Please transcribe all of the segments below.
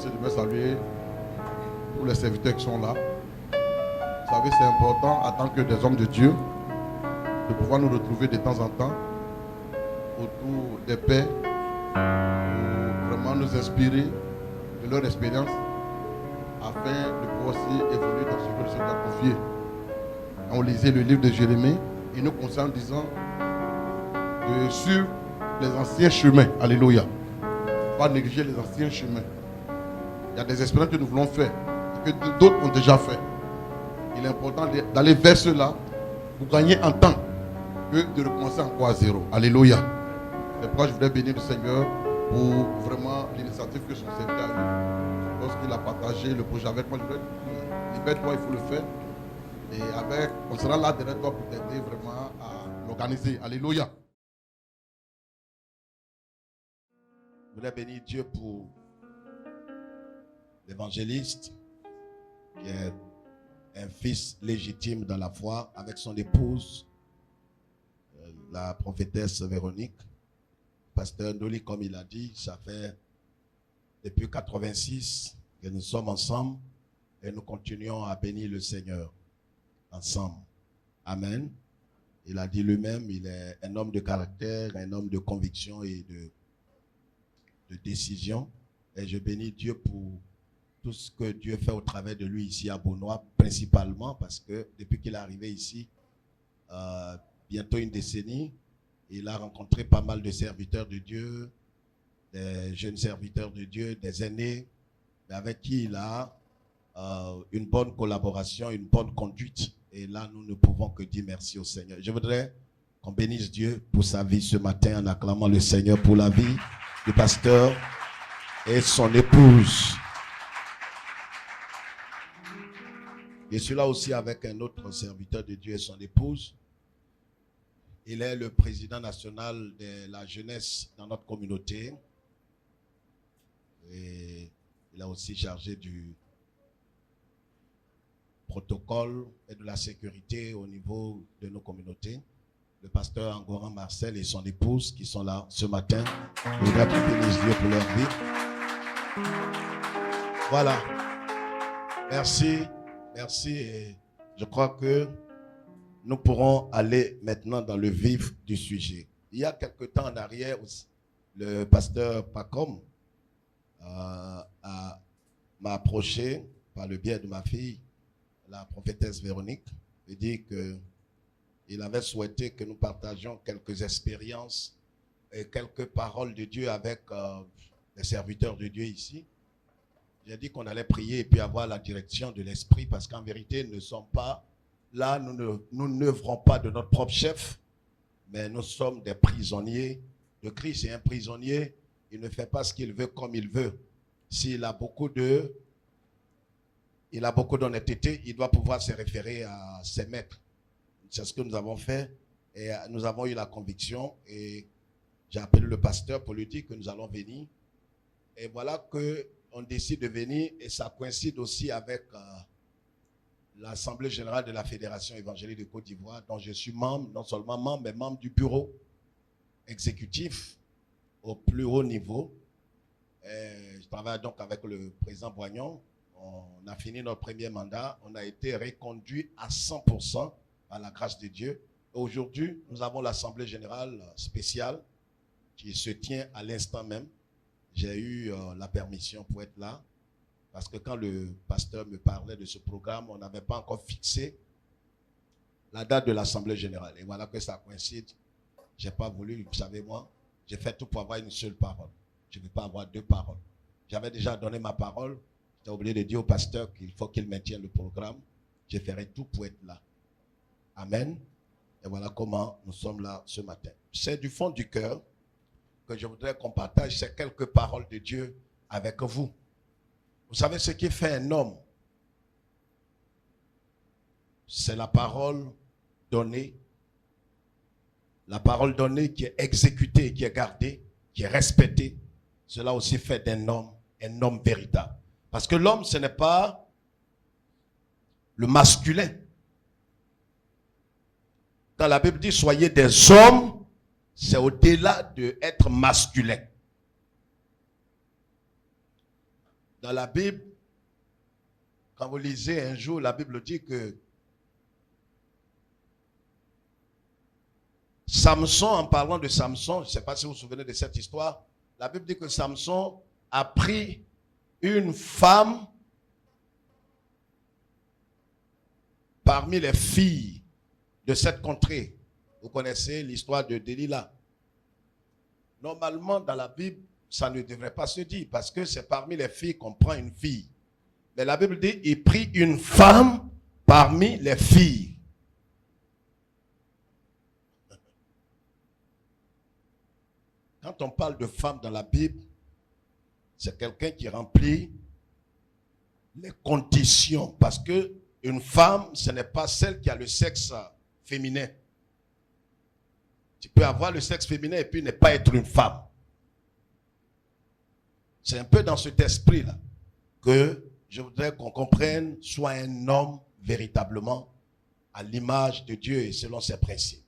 aussi, je vais saluer tous les serviteurs qui sont là. Vous savez, c'est important en tant que des hommes de Dieu de pouvoir nous retrouver de temps en temps autour des pères pour vraiment nous inspirer de leur expérience afin de pouvoir aussi évoluer dans ce que le Seigneur a confié. On lisait le livre de Jérémie et nous conseille en disant de suivre les anciens chemins. Alléluia. Pas négliger les anciens chemins. Il y a des expériences que nous voulons faire et que d'autres ont déjà fait. Il est important d'aller vers cela pour gagner en temps que de recommencer encore à zéro. Alléluia. C'est pourquoi je voudrais bénir le Seigneur pour vraiment l'initiative que son serviteur a eue. Lorsqu'il a partagé le projet avec moi, je voudrais dire, libère-toi, il faut le faire. Et on sera là derrière toi pour t'aider vraiment à l'organiser. Alléluia. Je voudrais bénir Dieu pour l'évangéliste qui est un fils légitime dans la foi avec son épouse, la prophétesse Véronique. Pasteur Ndoli, comme il a dit, ça fait depuis 86 que nous sommes ensemble et nous continuons à bénir le Seigneur ensemble. Amen. Il a dit lui-même, il est un homme de caractère, un homme de conviction et de décision. Et je bénis Dieu pour tout ce que Dieu fait au travers de lui ici à Beaunois, principalement parce que depuis qu'il est arrivé ici, bientôt une décennie, il a rencontré pas mal de serviteurs de Dieu, des jeunes serviteurs de Dieu, des aînés, avec qui il a une bonne collaboration, une bonne conduite. Et là, nous ne pouvons que dire merci au Seigneur. Je voudrais qu'on bénisse Dieu pour sa vie ce matin en acclamant le Seigneur pour la vie du pasteur et son épouse. Je suis là aussi avec un autre serviteur de Dieu et son épouse. Il est le président national de la jeunesse dans notre communauté. Et il est aussi chargé du protocole et de la sécurité au niveau de nos communautés. Le pasteur Angoran Marcel et son épouse qui sont là ce matin. Je voudrais qu'ils bénissent Dieu pour leur vie. Voilà. Merci. Merci. Et je crois que nous pourrons aller maintenant dans le vif du sujet. Il y a quelque temps en arrière, le pasteur Pacom m'a approché par le biais de ma fille, la prophétesse Véronique, et dit qu'il avait souhaité que nous partagions quelques expériences et quelques paroles de Dieu avec les serviteurs de Dieu ici. J'ai dit qu'on allait prier et puis avoir la direction de l'Esprit parce qu'en vérité, nous ne sommes pas là, nous n'œuvrons pas de notre propre chef, mais nous sommes des prisonniers de Christ. Et un prisonnier, il ne fait pas ce qu'il veut comme il veut. S'il a beaucoup d'honnêteté, il doit pouvoir se référer à ses maîtres. C'est ce que nous avons fait et nous avons eu la conviction et j'ai appelé le pasteur pour lui dire que nous allons venir. Et voilà qu'on décide de venir et ça coïncide aussi avec l'Assemblée générale de la Fédération évangélique de Côte d'Ivoire, dont je suis membre, non seulement membre, mais membre du bureau exécutif au plus haut niveau. Et je travaille donc avec le président Boignon. On a fini notre premier mandat. On a été reconduit à 100% par la grâce de Dieu. Aujourd'hui, nous avons l'Assemblée générale spéciale qui se tient à l'instant même. J'ai eu la permission pour être là. Parce que quand le pasteur me parlait de ce programme, on n'avait pas encore fixé la date de l'Assemblée générale. Et voilà que ça coïncide. Je n'ai pas voulu, vous savez moi, j'ai fait tout pour avoir une seule parole. Je ne veux pas avoir deux paroles. J'avais déjà donné ma parole. J'ai oublié de dire au pasteur qu'il faut qu'il maintienne le programme. Je ferai tout pour être là. Amen. Et voilà comment nous sommes là ce matin. C'est du fond du cœur que je voudrais qu'on partage ces quelques paroles de Dieu avec vous. Vous savez ce qui fait un homme? C'est la parole donnée. La parole donnée qui est exécutée, qui est gardée, qui est respectée. Cela aussi fait d'un homme un homme véritable. Parce que l'homme, ce n'est pas le masculin. Quand la Bible dit soyez des hommes, c'est au-delà d'être masculin. Dans la Bible, quand vous lisez un jour, la Bible dit que Samson, en parlant de Samson, je ne sais pas si vous vous souvenez de cette histoire, la Bible dit que Samson a pris une femme parmi les filles de cette contrée. Vous connaissez l'histoire de Delilah. Normalement, dans la Bible, ça ne devrait pas se dire parce que c'est parmi les filles qu'on prend une fille. Mais la Bible dit, il prit une femme parmi les filles. Quand on parle de femme dans la Bible, c'est quelqu'un qui remplit les conditions. Parce que une femme, ce n'est pas celle qui a le sexe féminin. Tu peux avoir le sexe féminin et puis ne pas être une femme. C'est un peu dans cet esprit-là que je voudrais qu'on comprenne, soit un homme véritablement à l'image de Dieu et selon ses principes.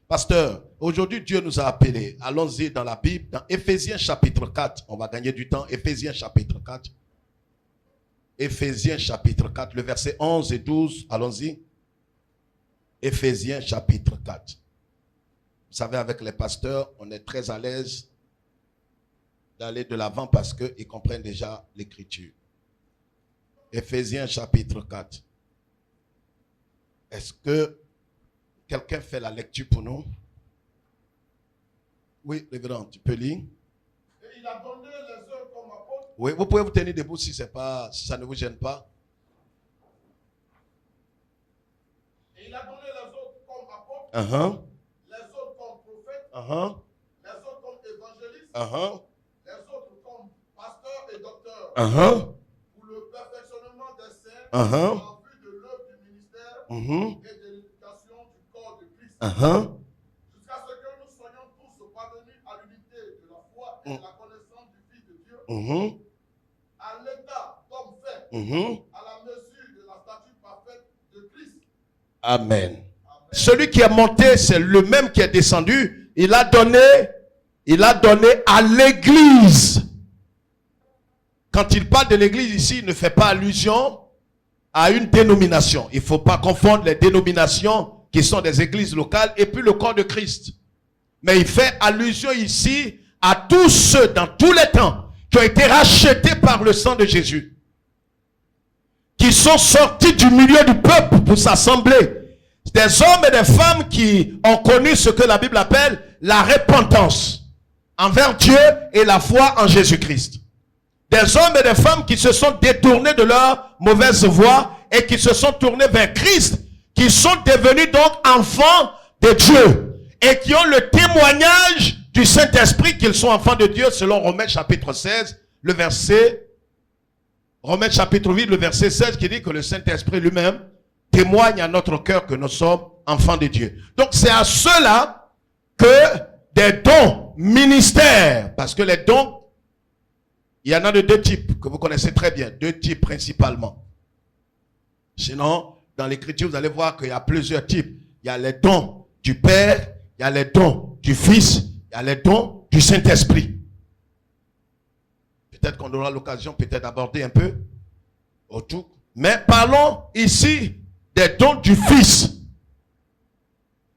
Pasteur, aujourd'hui Dieu nous a appelés. Allons-y dans la Bible, dans Éphésiens chapitre 4. On va gagner du temps. Éphésiens chapitre 4. Éphésiens chapitre 4, le verset 11 et 12. Allons-y. Éphésiens chapitre 4. Vous savez, avec les pasteurs, on est très à l'aise d'aller de l'avant parce qu'ils comprennent déjà l'écriture. Éphésiens chapitre 4. Est-ce que quelqu'un fait la lecture pour nous? Oui, révérend, tu peux lire. Et il a donné les œuvres comme apôtres. Oui, vous pouvez vous tenir debout si ça ne vous gêne pas. Et il a donné les autres comme apôtres, les autres comme prophètes, les autres comme évangélistes, les autres comme pasteurs et docteurs, pour le perfectionnement des saints, en vue de l'œuvre du ministère et de l'éducation du corps de Christ, jusqu'à ce que nous soyons tous parvenus à l'unité de la foi et de la connaissance du Fils de Dieu, à l'état d'homme fait, à la mesure de la stature parfaite de Christ. Amen. Celui qui est monté, c'est le même qui est descendu. Il a donné à l'église. Quand il parle de l'église ici, il ne fait pas allusion à une dénomination. Il ne faut pas confondre les dénominations qui sont des églises locales et puis le corps de Christ. Mais il fait allusion ici à tous ceux dans tous les temps qui ont été rachetés par le sang de Jésus, qui sont sortis du milieu du peuple pour s'assembler. Des hommes et des femmes qui ont connu ce que la Bible appelle la repentance envers Dieu et la foi en Jésus-Christ. Des hommes et des femmes qui se sont détournés de leur mauvaise voie et qui se sont tournés vers Christ, qui sont devenus donc enfants de Dieu et qui ont le témoignage du Saint-Esprit qu'ils sont enfants de Dieu selon Romains chapitre 16, le verset Romains chapitre 8, le verset 16 qui dit que le Saint-Esprit lui-même témoigne à notre cœur que nous sommes enfants de Dieu. Donc c'est à cela que des dons ministères, parce que les dons, il y en a de deux types que vous connaissez très bien, deux types principalement. Sinon, dans l'écriture, vous allez voir qu'il y a plusieurs types. Il y a les dons du Père, il y a les dons du Fils, il y a les dons du Saint-Esprit. Peut-être qu'on aura l'occasion peut-être d'aborder un peu autour. Mais parlons ici des dons du Fils.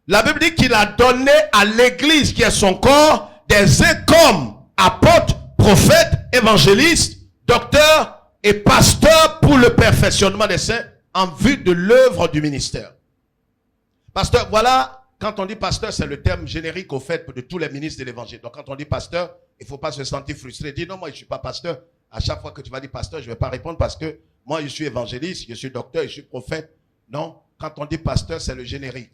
La Bible dit qu'il a donné à l'église qui est son corps des uns comme apôtres, prophètes, évangélistes, docteurs et pasteurs pour le perfectionnement des saints en vue de l'œuvre du ministère. Pasteur, voilà, quand on dit pasteur, c'est le terme générique au fait de tous les ministres de l'évangile. Donc quand on dit pasteur, il ne faut pas se sentir frustré. Dis non, moi je ne suis pas pasteur. À chaque fois que tu vas dire pasteur, je ne vais pas répondre parce que moi je suis évangéliste, je suis docteur, je suis prophète. Non, quand on dit pasteur, c'est le générique.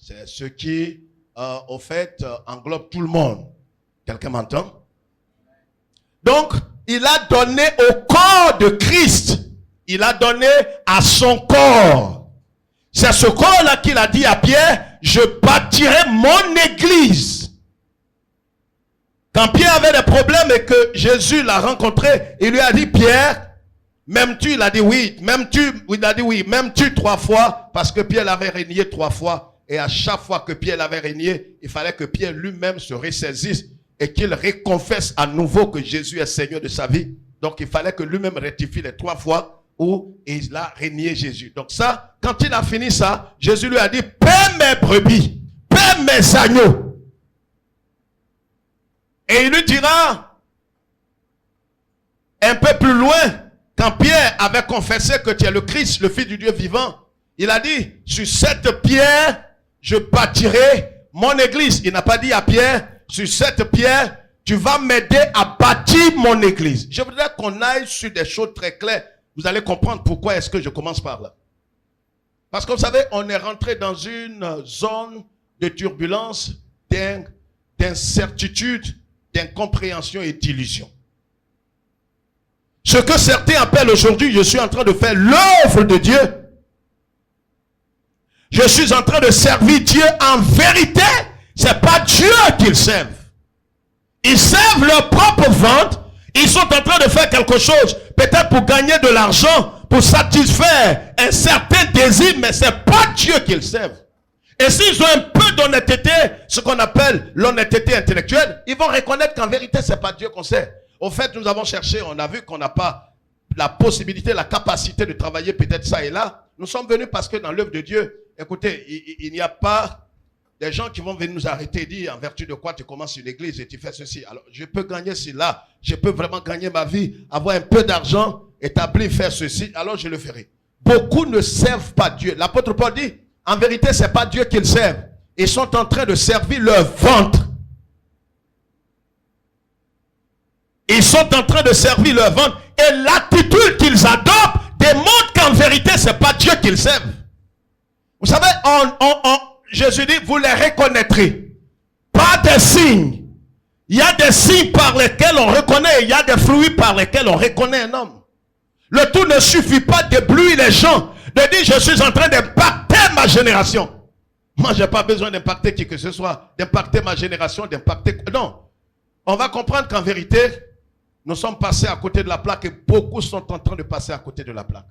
C'est ce qui, au fait, englobe tout le monde. Quelqu'un m'entend? Donc, il a donné au corps de Christ. Il a donné à son corps. C'est ce corps-là qu'il a dit à Pierre, je bâtirai mon église. Quand Pierre avait des problèmes et que Jésus l'a rencontré, il lui a dit, Pierre, m'aimes-tu? Il a dit oui. M'aimes-tu? Il a dit oui. M'aimes-tu 3 fois? Parce que Pierre l'avait régné 3 fois. Et à chaque fois que Pierre l'avait régné, il fallait que Pierre lui-même se ressaisisse et qu'il reconfesse à nouveau que Jésus est Seigneur de sa vie. Donc il fallait que lui-même rectifie les 3 fois où il a renié Jésus. Donc ça, quand il a fini ça, Jésus lui a dit, paie mes brebis, paie mes agneaux. Et il lui dira, un peu plus loin, quand Pierre avait confessé que tu es le Christ, le Fils du Dieu vivant, il a dit, sur cette pierre, je bâtirai mon église. Il n'a pas dit à Pierre, sur cette pierre, tu vas m'aider à bâtir mon église. Je voudrais qu'on aille sur des choses très claires. Vous allez comprendre pourquoi est-ce que je commence par là. Parce que vous savez, on est rentré dans une zone de turbulence, d'incertitude, d'incompréhension et d'illusion. Ce que certains appellent aujourd'hui, je suis en train de faire l'œuvre de Dieu. Je suis en train de servir Dieu en vérité. C'est pas Dieu qu'ils servent. Ils servent leur propre vente. Ils sont en train de faire quelque chose, peut-être pour gagner de l'argent, pour satisfaire un certain désir, mais c'est pas Dieu qu'ils servent. Et s'ils ont un peu d'honnêteté, ce qu'on appelle l'honnêteté intellectuelle, ils vont reconnaître qu'en vérité, c'est pas Dieu qu'on sert. Au fait, nous avons cherché, on a vu qu'on n'a pas la possibilité, la capacité de travailler peut-être ça et là. Nous sommes venus parce que dans l'œuvre de Dieu, écoutez, il n'y a pas des gens qui vont venir nous arrêter et dire en vertu de quoi tu commences une église et tu fais ceci. Alors, je peux gagner cela, je peux vraiment gagner ma vie, avoir un peu d'argent, établir, faire ceci, alors je le ferai. Beaucoup ne servent pas Dieu. L'apôtre Paul dit, en vérité, c'est pas Dieu qu'ils servent. Ils sont en train de servir leur ventre. Ils sont en train de servir leur ventre et l'attitude qu'ils adoptent démontre qu'en vérité, c'est pas Dieu qu'ils servent. Vous savez, Jésus dit, vous les reconnaîtrez. Pas des signes. Il y a des signes par lesquels on reconnaît, il y a des fruits par lesquels on reconnaît un homme. Le tout ne suffit pas d'éblouir les gens, de dire je suis en train d'impacter ma génération. Moi, je n'ai pas besoin d'impacter qui que ce soit, d'impacter ma génération, d'impacter... Non. On va comprendre qu'en vérité, nous sommes passés à côté de la plaque et beaucoup sont en train de passer à côté de la plaque.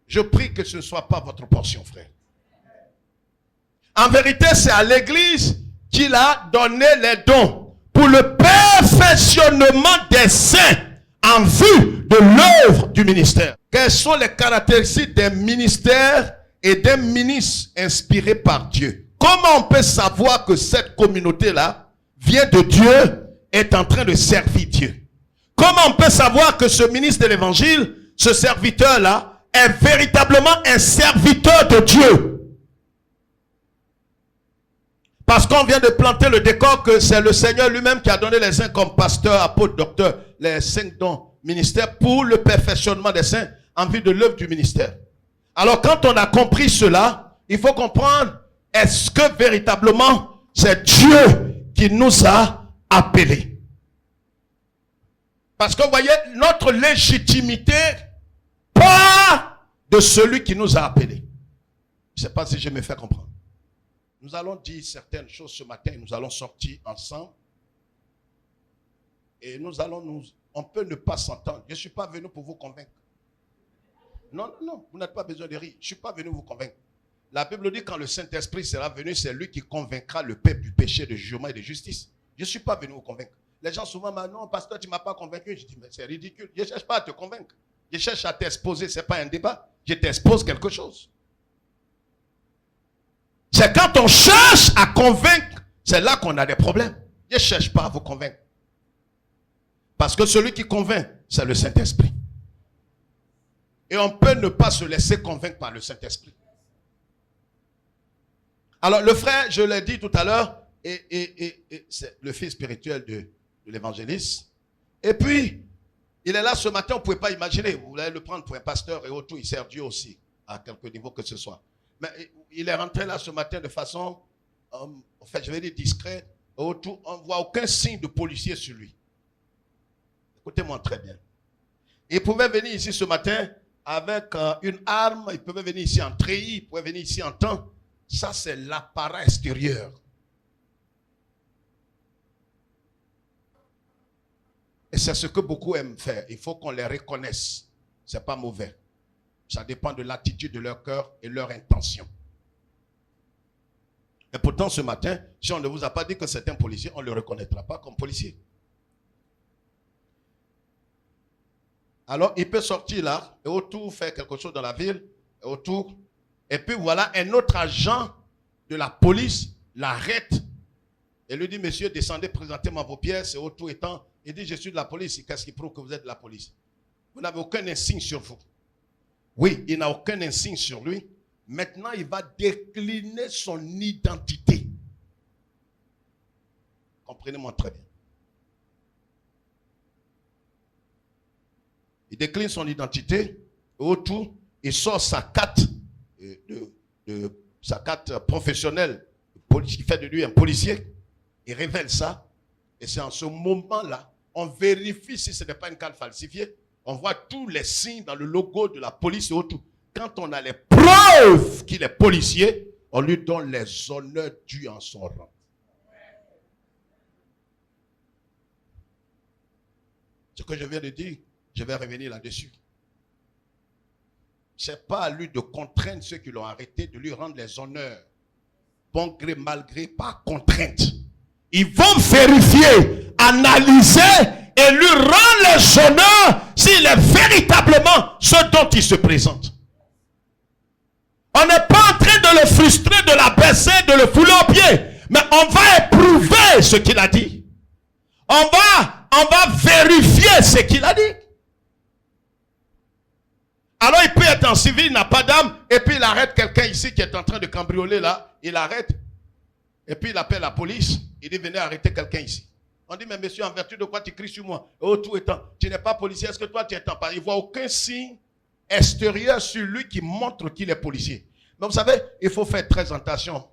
Je prie que ce ne soit pas votre portion, frère. En vérité, c'est à l'église qu'il a donné les dons pour le perfectionnement des saints en vue de l'œuvre du ministère. Quelles sont les caractéristiques des ministères et des ministres inspirés par Dieu? Comment on peut savoir que cette communauté-là vient de Dieu, est en train de servir Dieu? Comment on peut savoir que ce ministre de l'évangile, ce serviteur-là, est véritablement un serviteur de Dieu? Parce qu'on vient de planter le décor que c'est le Seigneur lui-même qui a donné les saints comme pasteur, apôtre, docteur, les 5 dons ministères pour le perfectionnement des saints en vue de l'œuvre du ministère. Alors quand on a compris cela, il faut comprendre, est-ce que véritablement c'est Dieu qui nous a appelés? Parce que vous voyez, notre légitimité part de celui qui nous a appelés. Je ne sais pas si je me fais comprendre. Nous allons dire certaines choses ce matin, nous allons sortir ensemble. Et on peut ne pas s'entendre. Je ne suis pas venu pour vous convaincre. Non, vous n'avez pas besoin de rire. Je ne suis pas venu vous convaincre. La Bible dit quand le Saint-Esprit sera venu, c'est lui qui convaincra le peuple du péché, de jugement et de justice. Je ne suis pas venu vous convaincre. Les gens souvent me disent, non, pasteur, tu ne m'as pas convaincu. Je dis, mais c'est ridicule. Je ne cherche pas à te convaincre. Je cherche à t'exposer. Ce n'est pas un débat. Je t'expose quelque chose. C'est quand on cherche à convaincre, c'est là qu'on a des problèmes. Je ne cherche pas à vous convaincre. Parce que celui qui convainc, c'est le Saint-Esprit. Et on peut ne pas se laisser convaincre par le Saint-Esprit. Alors le frère, je l'ai dit tout à l'heure, c'est le fils spirituel de l'évangéliste. Et puis, il est là ce matin, on ne pouvait pas imaginer. Vous allez le prendre pour un pasteur et autour, il sert Dieu aussi, à quelque niveau que ce soit. Mais il est rentré là ce matin de façon, en fait, je vais dire discrète. Autour, on ne voit aucun signe de policier sur lui. Écoutez-moi très bien. Il pouvait venir ici ce matin avec une arme, il pouvait venir ici en treillis, il pouvait venir ici en temps. Ça, c'est l'appareil extérieur. Et c'est ce que beaucoup aiment faire. Il faut qu'on les reconnaisse. Ce n'est pas mauvais. Ça dépend de l'attitude de leur cœur et leur intention. Et pourtant, ce matin, si on ne vous a pas dit que c'est un policier, on ne le reconnaîtra pas comme policier. Alors, il peut sortir là, et autour faire quelque chose dans la ville, et autour. Et puis voilà, un autre agent de la police l'arrête et lui dit, monsieur, descendez, présentez-moi vos pièces, et autour étant, il dit, je suis de la police. Qu'est-ce qui prouve que vous êtes de la police? Vous n'avez aucun insigne sur vous. Oui, il n'a aucun insigne sur lui. Maintenant, il va décliner son identité. Comprenez-moi très bien. Il décline son identité. Autour, il sort sa carte, sa carte professionnelle, qui fait de lui un policier. Il révèle ça. Et c'est en ce moment-là, on vérifie si ce n'est pas une carte falsifiée. On voit tous les signes dans le logo de la police et autour. Quand on a les preuves qu'il est policier, on lui donne les honneurs dus en son rang. Ce que je viens de dire, je vais revenir là-dessus. Ce n'est pas à lui de contraindre ceux qui l'ont arrêté, de lui rendre les honneurs. Bon gré, mal gré, par contrainte. Ils vont vérifier, analyser et lui rendre les honneurs s'il est véritablement ce dont il se présente. On n'est pas en train de le frustrer, de l'abaisser, de le fouler aux pieds. Mais on va éprouver ce qu'il a dit. On va vérifier ce qu'il a dit. Alors il peut être en civil, il n'a pas d'âme, et puis il arrête quelqu'un ici qui est en train de cambrioler là, il arrête, et puis il appelle la police, il dit venez arrêter quelqu'un ici. On dit mais monsieur, en vertu de quoi tu cries sur moi? Oh tout étant, tu n'es pas policier, est-ce que toi tu es en pas? Il ne voit aucun signe extérieur sur lui qui montre qu'il est policier. Mais vous savez, il faut faire très attention.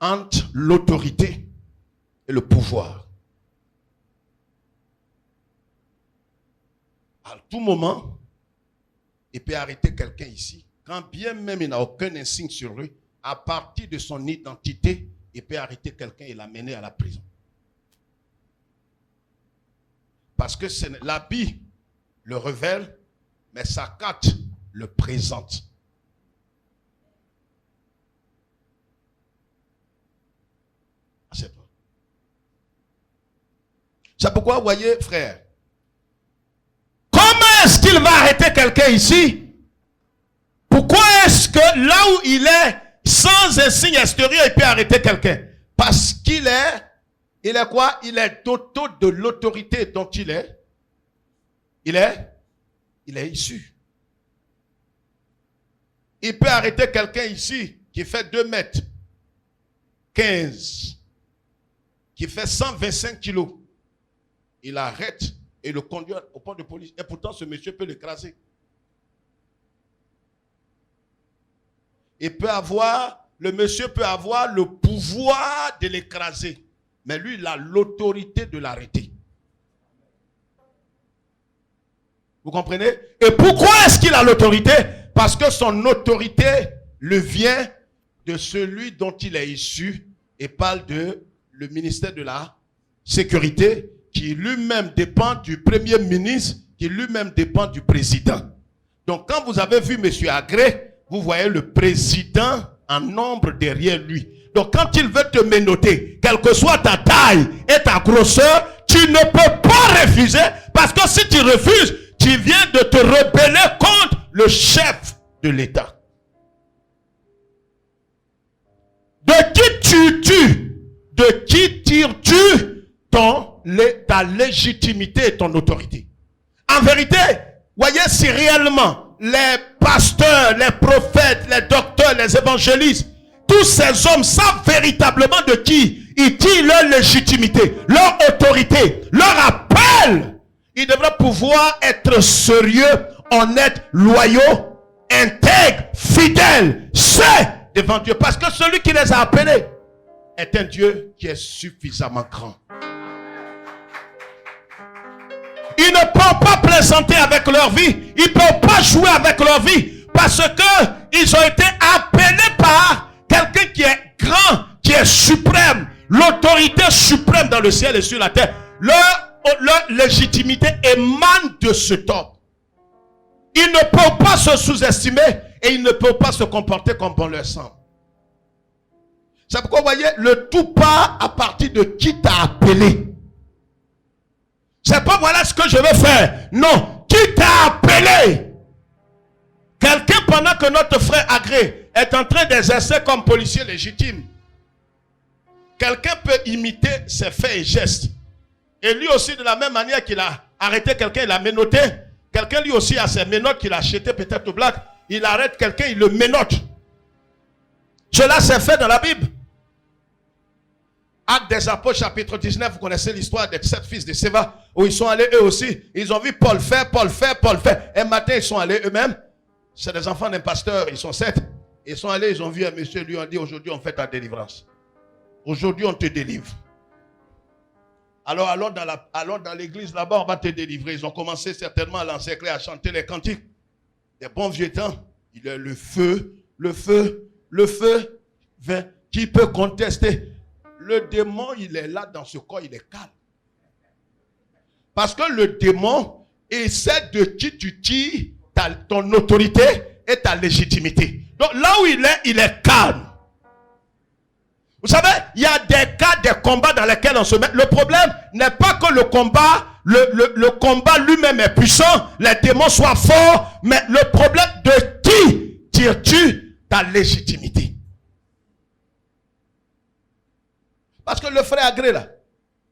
Entre l'autorité et le pouvoir. À tout moment, il peut arrêter quelqu'un ici. Quand bien même il n'a aucun insigne sur lui, à partir de son identité, il peut arrêter quelqu'un et l'amener à la prison. Parce que l'habit le révèle, mais sa carte le présente. C'est pas. C'est pourquoi, vous voyez, frère, comment est-ce qu'il va arrêter quelqu'un ici? Pourquoi est-ce que là où il est, sans un signe extérieur, il peut arrêter quelqu'un? Parce qu'il est quoi? Il est d'auto de l'autorité dont il est issu. Il peut arrêter quelqu'un ici qui fait 2 mètres 15, qui fait 125 kilos. Il arrête et le conduit au poste de police. Et pourtant, ce monsieur peut l'écraser. Le monsieur peut avoir le pouvoir de l'écraser. Mais lui, il a l'autorité de l'arrêter. Vous comprenez? Et pourquoi est-ce qu'il a l'autorité? Parce que son autorité le vient de celui dont il est issu et parle de le ministère de la Sécurité qui lui-même dépend du Premier ministre, qui lui-même dépend du président. Donc quand vous avez vu M. Agré, vous voyez le président en nombre derrière lui. Donc quand il veut te menotter, quelle que soit ta taille et ta grosseur, tu ne peux pas refuser, parce que si tu refuses, tu viens de te rebeller contre le chef de l'État. De qui tues-tu? De qui tires-tu ta légitimité et ton autorité? En vérité, voyez si réellement les pasteurs, les prophètes, les docteurs, les évangélistes, tous ces hommes savent véritablement de qui ils tirent leur légitimité, leur autorité, leur appel. Ils devraient pouvoir être sérieux, honnêtes, loyaux, intègres, fidèles, saints devant Dieu. Parce que celui qui les a appelés est un Dieu qui est suffisamment grand. Ils ne peuvent pas plaisanter avec leur vie. Ils ne peuvent pas jouer avec leur vie. Parce qu'ils ont été appelés par quelqu'un qui est grand, qui est suprême. L'autorité suprême dans le ciel et sur la terre. Leur légitimité émane de cet homme. Ils ne peuvent pas se sous-estimer et ils ne peuvent pas se comporter comme bon leur semble. C'est pourquoi vous voyez, le tout part à partir de qui t'a appelé. C'est pas voilà ce que je veux faire. Non, qui t'a appelé. Quelqu'un pendant que notre frère Agré est en train d'exercer comme policier légitime. Quelqu'un peut imiter ses faits et gestes. Et lui aussi, de la même manière qu'il a arrêté quelqu'un, il a menotté. Quelqu'un lui aussi a ses menottes qu'il a achetées peut-être au black. Il arrête quelqu'un, il le menotte. Cela s'est fait dans la Bible. Actes des Apôtres, chapitre 19, vous connaissez l'histoire des 7 fils de Séva, où ils sont allés eux aussi. Ils ont vu Paul faire. Un matin, ils sont allés eux-mêmes. C'est des enfants d'un pasteur, ils sont 7. Ils sont allés, ils ont vu un monsieur, lui ont dit, aujourd'hui on fait ta délivrance. Aujourd'hui on te délivre. Alors allons dans l'église là-bas, on va te délivrer. Ils ont commencé certainement à l'encercler, à chanter les cantiques. Des bons vieux temps. Il est le feu. Qui peut contester? Le démon, il est là dans ce corps, il est calme. Parce que le démon essaie de qui tu tires ton autorité et ta légitimité. Donc là où il est calme. Vous savez, il y a des cas, des combats dans lesquels on se met. Le problème n'est pas que le combat lui-même est puissant, les démons soient forts, mais le problème de qui tires-tu ta légitimité? Parce que le frère Agré là,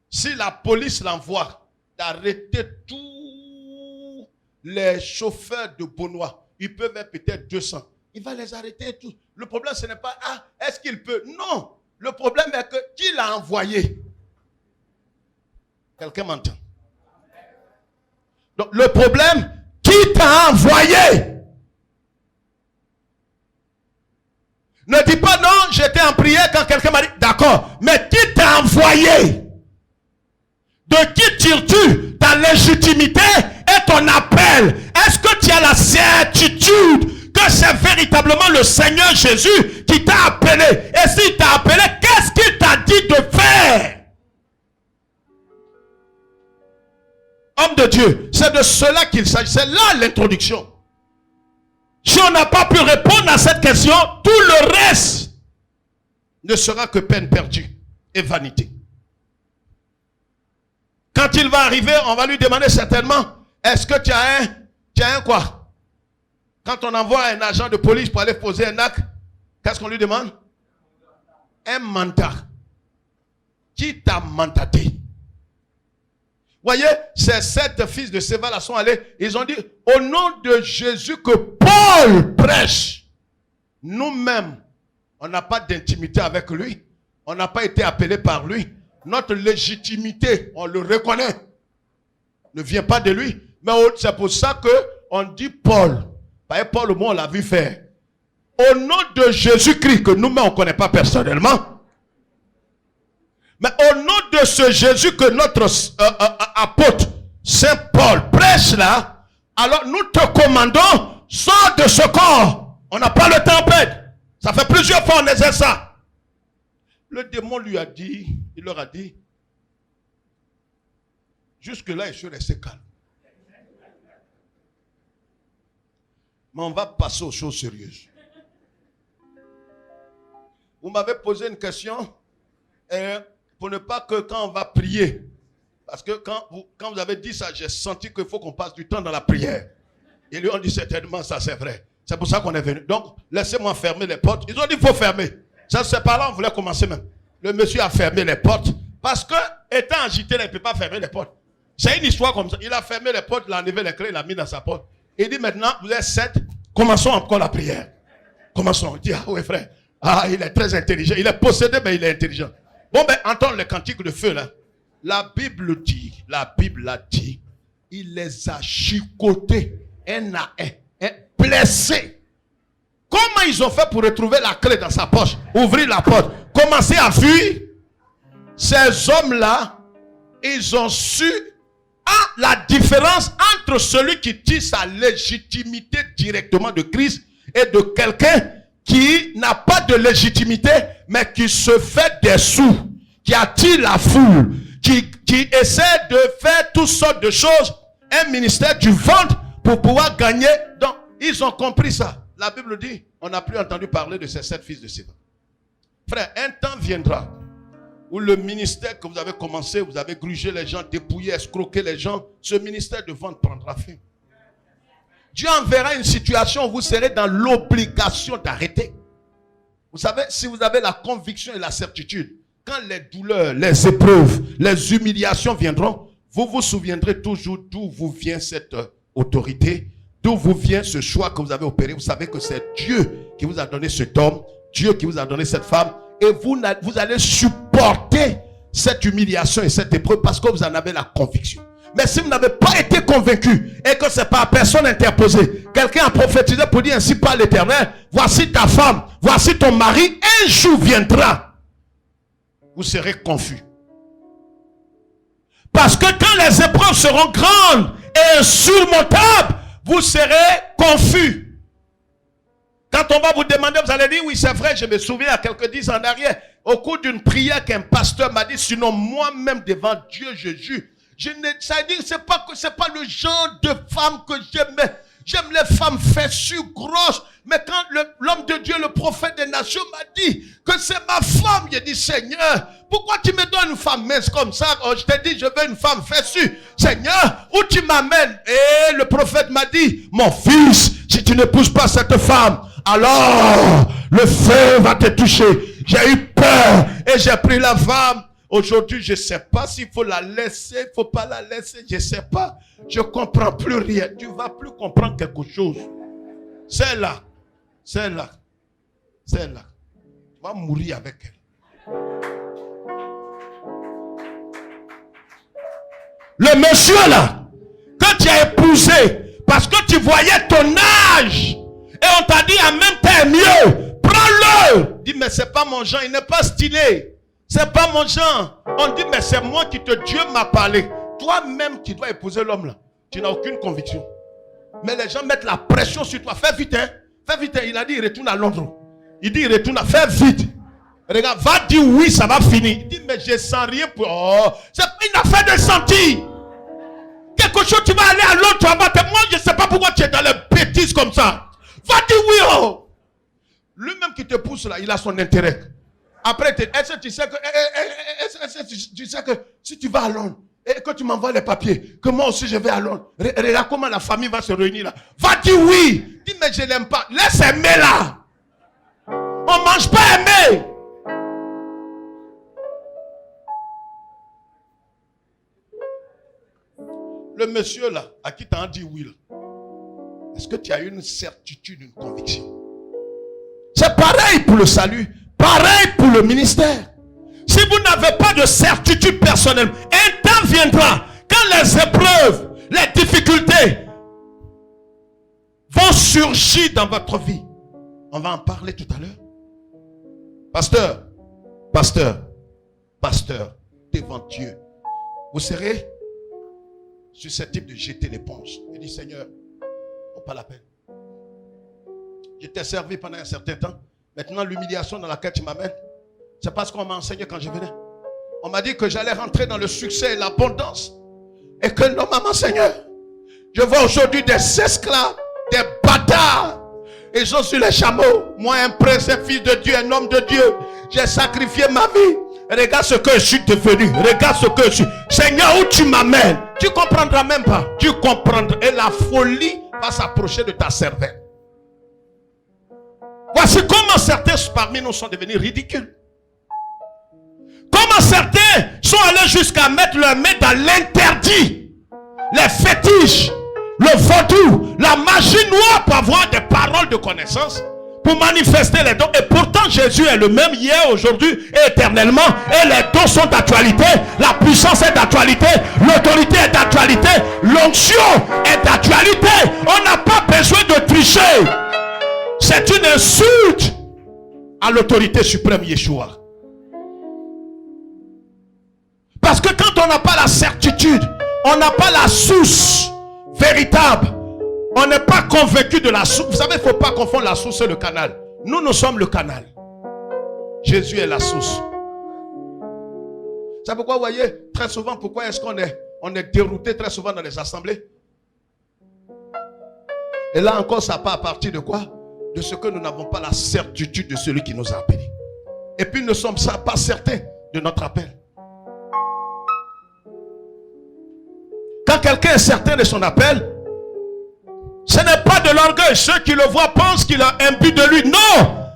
si la police l'envoie d'arrêter tous les chauffeurs de Beaunois, ils peuvent être peut-être 200. Il va les arrêter tous. Le problème ce n'est pas, est-ce qu'il peut? Non. Le problème est que qui l'a envoyé? Quelqu'un m'entend? Donc le problème, qui t'a envoyé? Ne dis pas non, j'étais en prière quand quelqu'un m'a dit, d'accord, mais qui t'a envoyé? De qui tires-tu ta légitimité et ton appel? Est-ce que tu as la certitude que c'est véritablement le Seigneur Jésus qui t'a appelé? Et s'il t'a appelé, qu'est-ce qu'il t'a dit de faire? Homme de Dieu, c'est de cela qu'il s'agit. C'est là l'introduction. Si on n'a pas pu répondre à cette question, tout le reste ne sera que peine perdue et vanité. Quand il va arriver, on va lui demander certainement, est-ce que tu as un quoi? Quand on envoie un agent de police pour aller poser un acte, qu'est-ce qu'on lui demande? Un mandat. Qui t'a mandaté? Voyez, ces 7 fils de Séva là sont allés, ils ont dit, au nom de Jésus que Paul prêche, nous-mêmes, on n'a pas d'intimité avec lui, on n'a pas été appelé par lui, notre légitimité, on le reconnaît, ne vient pas de lui, mais c'est pour ça qu'on dit Paul. Paul, au moins, on l'a vu faire. Au nom de Jésus-Christ, que nous-mêmes, on ne connaît pas personnellement, mais au nom de ce Jésus que notre apôtre, Saint Paul, prêche là, alors nous te commandons, sors de ce corps. On n'a pas le temps à perdre. Ça fait plusieurs fois qu'on essaie ça. Le démon lui a dit, il leur a dit, jusque-là, je suis resté calme. Mais on va passer aux choses sérieuses. Vous m'avez posé une question pour ne pas que quand on va prier, parce que quand vous avez dit ça, j'ai senti qu'il faut qu'on passe du temps dans la prière. Et lui, on dit certainement ça, c'est vrai. C'est pour ça qu'on est venu. Donc, laissez-moi fermer les portes. Ils ont dit qu'il faut fermer. Ça, c'est pas là, on voulait commencer même. Le monsieur a fermé les portes. Parce que, étant agité, il ne peut pas fermer les portes. C'est une histoire comme ça. Il a fermé les portes, il a enlevé les clés, il a mis dans sa porte. Il dit maintenant, vous êtes 7, commençons encore la prière. Commençons. Il dit, ah oui frère, il est très intelligent. Il est possédé, mais il est intelligent. Bon, ben, entends le cantique de feu là. La Bible a dit, il les a chicotés un à un, blessés. Comment ils ont fait pour retrouver la clé dans sa poche, ouvrir la porte, commencer à fuir? Ces hommes-là, ils ont su la différence entre celui qui tire sa légitimité directement de Christ et de quelqu'un qui n'a pas de légitimité, mais qui se fait des sous, qui attire la foule, qui essaie de faire toutes sortes de choses, un ministère du ventre pour pouvoir gagner. Donc, ils ont compris ça. La Bible dit, on n'a plus entendu parler de ces 7 fils de Séva. Frère, un temps viendra où le ministère que vous avez commencé, vous avez grugé les gens, dépouillé, escroqué les gens, ce ministère de vente prendra fin. Dieu enverra une situation où vous serez dans l'obligation d'arrêter. Vous savez, si vous avez la conviction et la certitude, quand les douleurs, les épreuves, les humiliations viendront, vous vous souviendrez toujours d'où vous vient cette autorité, d'où vous vient ce choix que vous avez opéré. Vous savez que c'est Dieu qui vous a donné cet homme, Dieu qui vous a donné cette femme, et vous allez supporter cette humiliation et cette épreuve parce que vous en avez la conviction. Mais si vous n'avez pas été convaincu et que c'est par personne interposée, quelqu'un a prophétisé pour dire ainsi par l'Éternel, voici ta femme, voici ton mari, un jour viendra, vous serez confus. Parce que quand les épreuves seront grandes et insurmontables, vous serez confus. Quand on va vous demander, vous allez dire, oui c'est vrai, je me souviens à quelques 10 ans en arrière, au cours d'une prière qu'un pasteur m'a dit, sinon moi-même devant Dieu je jure. Ça veut dire que c'est pas le genre de femme que j'aime. J'aime les femmes fessues, grosses. Mais quand l'homme de Dieu, le prophète des nations m'a dit que c'est ma femme, j'ai dit, Seigneur, pourquoi tu me donnes une femme mince comme ça? Oh, je t'ai dit, je veux une femme fessue. Seigneur, où tu m'amènes? Et le prophète m'a dit, mon fils, si tu n'épouses pas cette femme, alors le feu va te toucher. J'ai eu peur et j'ai pris la femme. Aujourd'hui, je ne sais pas s'il faut la laisser, il ne faut pas la laisser, je ne sais pas. Je ne comprends plus rien. Tu ne vas plus comprendre quelque chose. C'est là. C'est là. C'est là. Tu vas mourir avec elle. Le monsieur là, quand tu as épousé, parce que tu voyais ton âge, et on t'a dit en même temps mieux, prends-le. Dis, mais c'est pas mon genre, il n'est pas stylé. C'est pas mon genre. On dit, mais c'est moi qui Dieu m'a parlé. Toi-même qui dois épouser l'homme là, tu n'as aucune conviction. Mais les gens mettent la pression sur toi. Fais vite, hein. Fais vite, hein. Il a dit, il retourne à Londres. Il dit, il retourne à... Fais vite. Regarde, va dire oui, ça va finir. Il dit, mais je sens rien pour... Oh, c'est une affaire de sentir. Quelque chose, tu vas aller à Londres, tu vas battre. Moi, je ne sais pas pourquoi tu es dans les bêtises comme ça. Va dire oui, oh. Lui-même qui te pousse là, il a son intérêt. Après, est-ce que tu sais que si tu vas à Londres et que tu m'envoies les papiers, que moi aussi je vais à Londres, regarde comment la famille va se réunir là. Va dire oui. Dis mais je n'aime pas. Laisse aimer là. On ne mange pas aimer. Le monsieur là, à qui tu as dit oui là, est-ce que tu as une certitude, une conviction? C'est pareil pour le salut. Pareil pour le ministère. Si vous n'avez pas de certitude personnelle, un temps viendra quand les épreuves, les difficultés vont surgir dans votre vie. On va en parler tout à l'heure. Pasteur, devant Dieu, vous serez susceptible de jeter l'éponge. Il dit, Seigneur, pas la peine. Je t'ai servi pendant un certain temps. Maintenant, l'humiliation dans laquelle tu m'amènes, c'est parce qu'on m'a enseigné quand je venais. On m'a dit que j'allais rentrer dans le succès et l'abondance. Et que non, maman, Seigneur, je vois aujourd'hui des esclaves, des bâtards. Ils sont sur les chameaux. Moi, un prince, un fils de Dieu, un homme de Dieu. J'ai sacrifié ma vie. Regarde ce que je suis devenu. Regarde ce que je suis. Seigneur, où tu m'amènes? Tu comprendras même pas. Tu comprendras. Et la folie va s'approcher de ta cervelle. Voici comment certains parmi nous sont devenus ridicules. Comment certains sont allés jusqu'à mettre leur main dans l'interdit. Les fétiches, le vaudou, la magie noire pour avoir des paroles de connaissance, pour manifester les dons. Et pourtant Jésus est le même hier, aujourd'hui et éternellement. Et les dons sont d'actualité. La puissance est d'actualité. L'autorité est d'actualité. L'onction est d'actualité. On n'a pas besoin de tricher. C'est une insulte à l'autorité suprême Yeshua. Parce que quand on n'a pas la certitude, on n'a pas la source véritable, on n'est pas convaincu de la source. Vous savez, il ne faut pas confondre la source et le canal. Nous sommes le canal. Jésus est la source. C'est pourquoi vous voyez, très souvent, pourquoi est-ce qu'on est dérouté très souvent dans les assemblées? Et là encore, ça part à partir de quoi? De ce que nous n'avons pas la certitude de celui qui nous a appelés. et puis ne sommes pas certains de notre appel. Quand quelqu'un est certain de son appel, ce n'est pas de l'orgueil. Ceux qui le voient pensent qu'il a un but de lui. Non!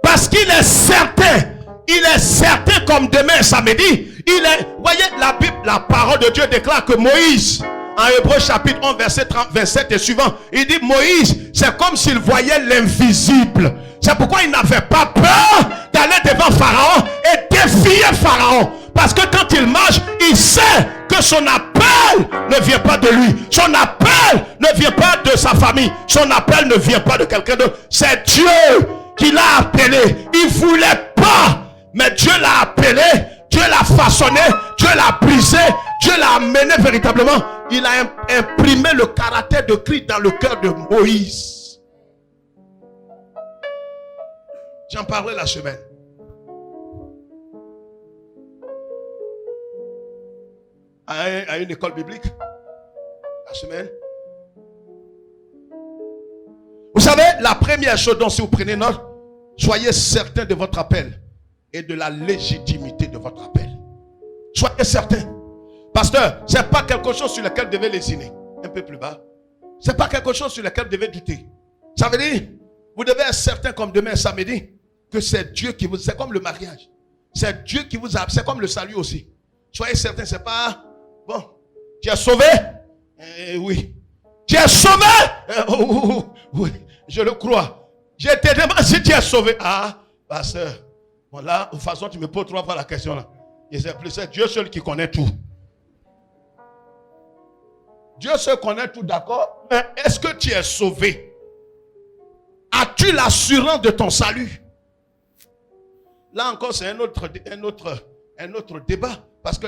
Parce qu'il est certain. Il est certain comme demain samedi. Voyez, la Bible, la parole de Dieu déclare que Moïse, en Hébreux chapitre 11, verset 27 et suivant, il dit Moïse, c'est comme s'il voyait l'invisible. C'est pourquoi il n'avait pas peur d'aller devant Pharaon et défier Pharaon. Parce que quand il marche, il sait que son appel ne vient pas de lui. Son appel ne vient pas de sa famille. Son appel ne vient pas de quelqu'un d'autre. C'est Dieu qui l'a appelé. Il ne voulait pas. Mais Dieu l'a appelé. Dieu l'a façonné. Dieu l'a brisé. Dieu l'a amené véritablement. Il a imprimé le caractère de Christ dans le cœur de Moïse. J'en parlais la semaine. À une école biblique. La semaine. Vous savez, la première chose dont si vous prenez note, soyez certain de votre appel et de la légitimité de votre appel. Soyez certain. Pasteur, ce n'est pas quelque chose sur lequel vous devez lésiner. Un peu plus bas. Ce n'est pas quelque chose sur lequel vous devez douter. Ça veut dire, vous devez être certain comme demain samedi, que c'est Dieu qui vous... C'est comme le mariage. C'est Dieu qui vous a... C'est comme le salut aussi. Soyez certain, c'est pas... Bon, tu es sauvé? Oui. Tu es sauvé? Oui, je le crois. Je te demande si tu es sauvé. Ah, pasteur. Bon là, de toute façon, tu me poses 3 fois la question là. Et c'est Dieu seul qui connaît tout. Dieu seul connaît tout, d'accord? Mais est-ce que tu es sauvé? As-tu l'assurance de ton salut? Là encore, c'est un autre débat. Parce que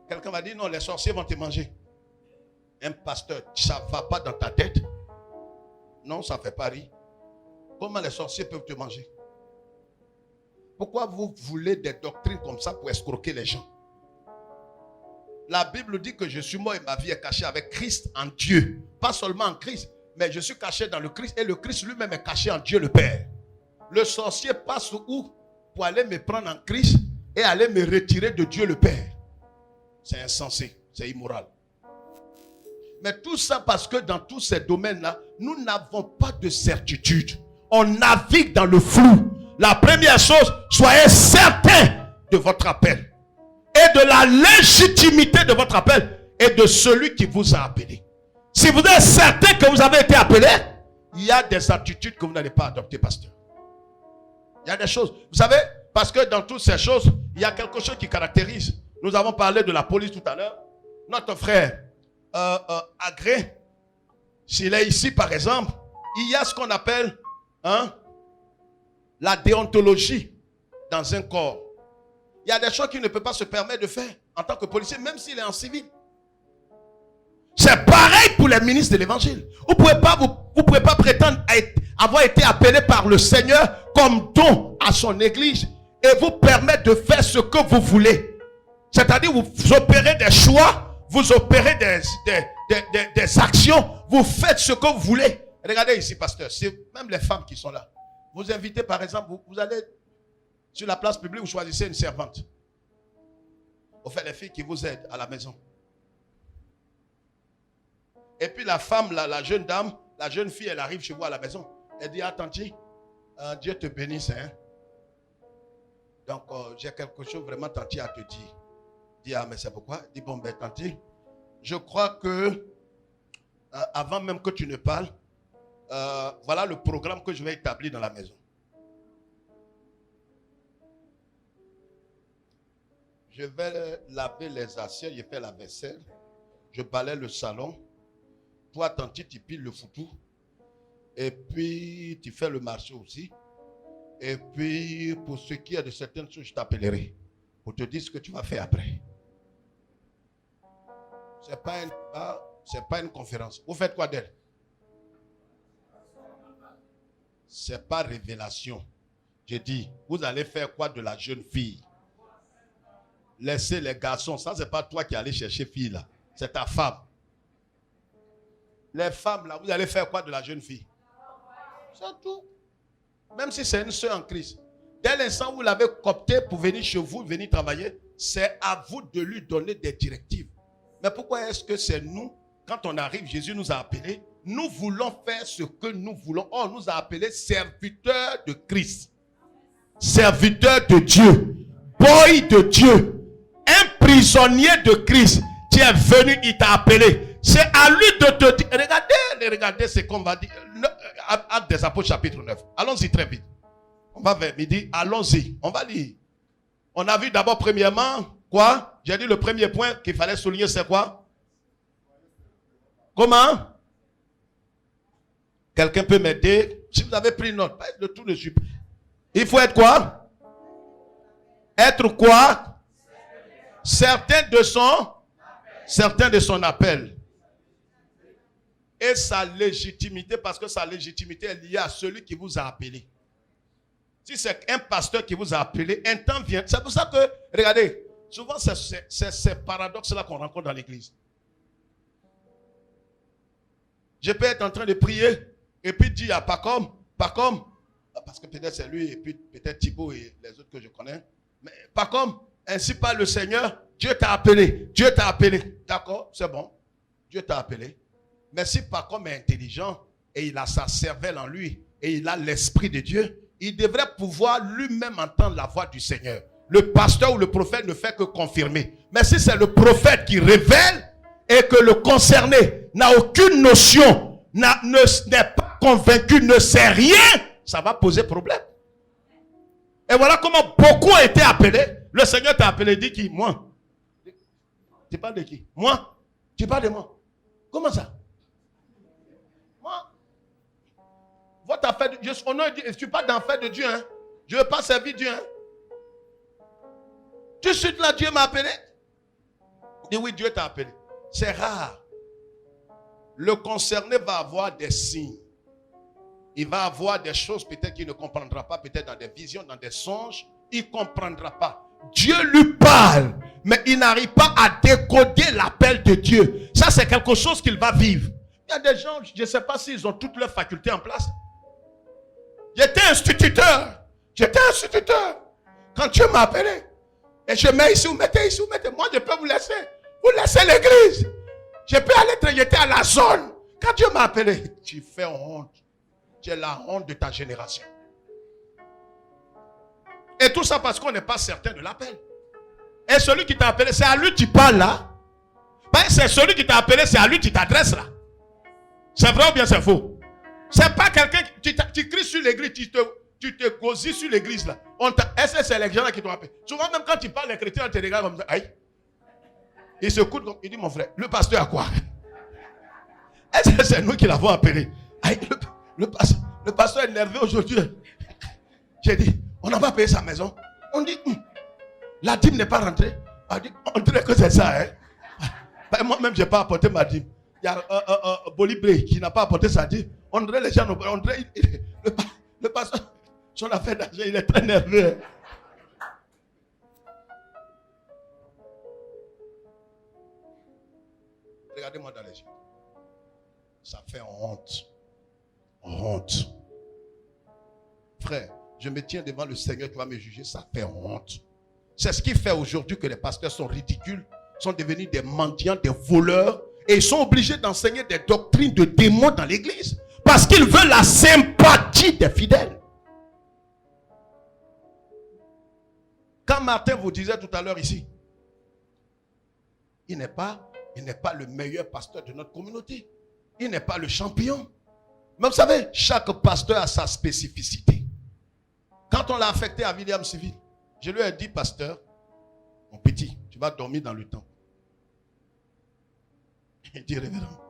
quelqu'un va dire, non, les sorciers vont te manger. Un pasteur, ça ne va pas dans ta tête? Non, ça ne fait pas rire. Comment les sorciers peuvent te manger? Pourquoi vous voulez des doctrines comme ça pour escroquer les gens? La Bible dit que je suis mort et ma vie est cachée avec Christ en Dieu. Pas seulement en Christ, mais je suis caché dans le Christ et le Christ lui-même est caché en Dieu le Père. Le sorcier passe où pour aller me prendre en Christ et aller me retirer de Dieu le Père? C'est insensé, c'est immoral. Mais tout ça parce que dans tous ces domaines-là, nous n'avons pas de certitude. On navigue dans le flou. La première chose, soyez certain de votre appel et de la légitimité de votre appel et de celui qui vous a appelé. Si vous êtes certain que vous avez été appelé, il y a des attitudes que vous n'allez pas adopter, pasteur. Il y a des choses. Vous savez, parce que dans toutes ces choses, il y a quelque chose qui caractérise. Nous avons parlé de la police tout à l'heure. Notre frère Agré, s'il est ici par exemple, il y a ce qu'on appelle la déontologie dans un corps. Il y a des choses qu'il ne peut pas se permettre de faire en tant que policier, même s'il est en civil. C'est pareil pour les ministres de l'évangile. Vous ne pouvez pas prétendre avoir été appelé par le Seigneur comme don à son église et vous permettre de faire ce que vous voulez. C'est-à-dire vous opérez des choix, vous opérez des actions, vous faites ce que vous voulez. Regardez ici, pasteur, c'est même les femmes qui sont là. Vous invitez par exemple, vous allez sur la place publique, vous choisissez une servante. Vous faites les filles qui vous aident à la maison. Et puis la femme, la jeune dame, la jeune fille, elle arrive chez vous à la maison. Elle dit, attends, Dieu te bénisse. Hein? Donc, j'ai quelque chose vraiment, tanti, à te dire. Dis, ah, mais c'est pourquoi? Dis, bon, ben, tanti, je crois que, avant même que tu ne parles, voilà le programme que je vais établir dans la maison. Je vais laver les assiettes, je fais la vaisselle, je balaye le salon. Toi, tanti, tu piles le foutou. Et puis, tu fais le marché aussi. Et puis, pour ce qui est de certaines choses, je t'appellerai pour te dire ce que tu vas faire après. Ce n'est pas une conférence. Vous faites quoi d'elle? Ce n'est pas révélation. Je dis, vous allez faire quoi de la jeune fille? Laissez les garçons. Ça, ce n'est pas toi qui allais chercher fille là. C'est ta femme. Les femmes là, vous allez faire quoi de la jeune fille? C'est tout. Même si c'est une soeur en Christ. Dès l'instant où vous l'avez coopté pour venir chez vous, venir travailler, c'est à vous de lui donner des directives. Mais pourquoi est-ce que c'est nous, quand on arrive, Jésus nous a appelés, nous voulons faire ce que nous voulons. On nous a appelés serviteurs de Christ. Serviteurs de Dieu. Boy de Dieu. Un prisonnier de Christ. Tu es venu, il t'a appelé. C'est à lui de te dire. Regardez ce qu'on va dire. Actes des Apôtres chapitre 9. Allons-y très vite. On va vers midi. Allons-y. On va lire. On a vu d'abord premièrement, quoi? J'ai dit le premier point qu'il fallait souligner, c'est quoi? Comment? Quelqu'un peut m'aider? Si vous avez pris note, pas de tout de suite. Il faut être quoi? Être quoi? Certain de son appel. Et sa légitimité, parce que sa légitimité est liée à celui qui vous a appelé. Si c'est un pasteur qui vous a appelé, un temps vient. C'est pour ça que, regardez, souvent c'est ces paradoxes-là qu'on rencontre dans l'église. Je peux être en train de prier et puis dire à Pacom, parce que peut-être c'est lui et puis peut-être Thibaut et les autres que je connais. Mais Pacom, ainsi parle le Seigneur, Dieu t'a appelé. Dieu t'a appelé. D'accord, c'est bon. Dieu t'a appelé. Mais si Pacom est intelligent et il a sa cervelle en lui et il a l'esprit de Dieu, il devrait pouvoir lui-même entendre la voix du Seigneur. Le pasteur ou le prophète ne fait que confirmer. Mais si c'est le prophète qui révèle et que le concerné n'a aucune notion, n'est pas convaincu, ne sait rien, ça va poser problème. Et voilà comment beaucoup ont été appelés. Le Seigneur t'a appelé, dit qui? Moi. Tu parles de qui? Moi. Tu parles de moi. Comment ça? Moi. Votre affaire de Dieu, on a dit, tu parles d'affaire de Dieu, hein? Je ne veux pas servir Dieu, hein? Tout de suite là, Dieu m'a appelé. Dis oui, Dieu t'a appelé. C'est rare. Le concerné va avoir des signes. Il va avoir des choses peut-être qu'il ne comprendra pas, peut-être dans des visions, dans des songes. Il ne comprendra pas. Dieu lui parle, mais il n'arrive pas à décoder l'appel de Dieu. Ça, c'est quelque chose qu'il va vivre. Il y a des gens, je ne sais pas s'ils ont toutes leurs facultés en place. J'étais instituteur. Quand Dieu m'a appelé, et je mets ici, vous mettez ici, vous mettez. Moi, je peux vous laisser. Vous laissez l'église. Je peux aller j'étais à la zone. Quand Dieu m'a appelé, tu fais honte. Tu es la honte de ta génération. Et tout ça parce qu'on n'est pas certain de l'appel. Et celui qui t'a appelé, c'est à lui que tu parles là. Ben, c'est celui qui t'a appelé, c'est à lui que tu t'adresses là. C'est vrai ou bien c'est faux? C'est pas quelqu'un qui tu cries sur l'église, tu te gosies sur l'église là. Est-ce que c'est les gens là qui t'ont appelé? Souvent même quand tu parles, les chrétiens te regardent comme ça. Aïe. Il se coule comme il dit mon frère, le pasteur a quoi? Est-ce que c'est nous qui l'avons appelé? Aïe, le pasteur est énervé aujourd'hui. J'ai dit, on n'a pas payé sa maison. On dit, la dîme n'est pas rentrée. On dirait que c'est ça. Hein? Moi-même, je n'ai pas apporté ma dîme. Il y a Bolibré qui n'a pas apporté sa dîme. On dirait les gens, le pasteur, son affaire d'argent, il est très nerveux. Regardez-moi dans les yeux. Ça fait honte. Honte. Frère, je me tiens devant le Seigneur qui va me juger, ça fait honte. C'est ce qui fait aujourd'hui que les pasteurs sont ridicules, sont devenus des mendiants, des voleurs, et ils sont obligés d'enseigner des doctrines de démons dans l'église, parce qu'ils veulent la sympathie des fidèles. Quand Martin vous disait tout à l'heure ici, il n'est pas le meilleur pasteur de notre communauté. Il n'est pas le champion. Mais vous savez, chaque pasteur a sa spécificité. Quand on l'a affecté à William Civil, je lui ai dit, pasteur, mon petit, tu vas dormir dans le temple. Il dit, révérend,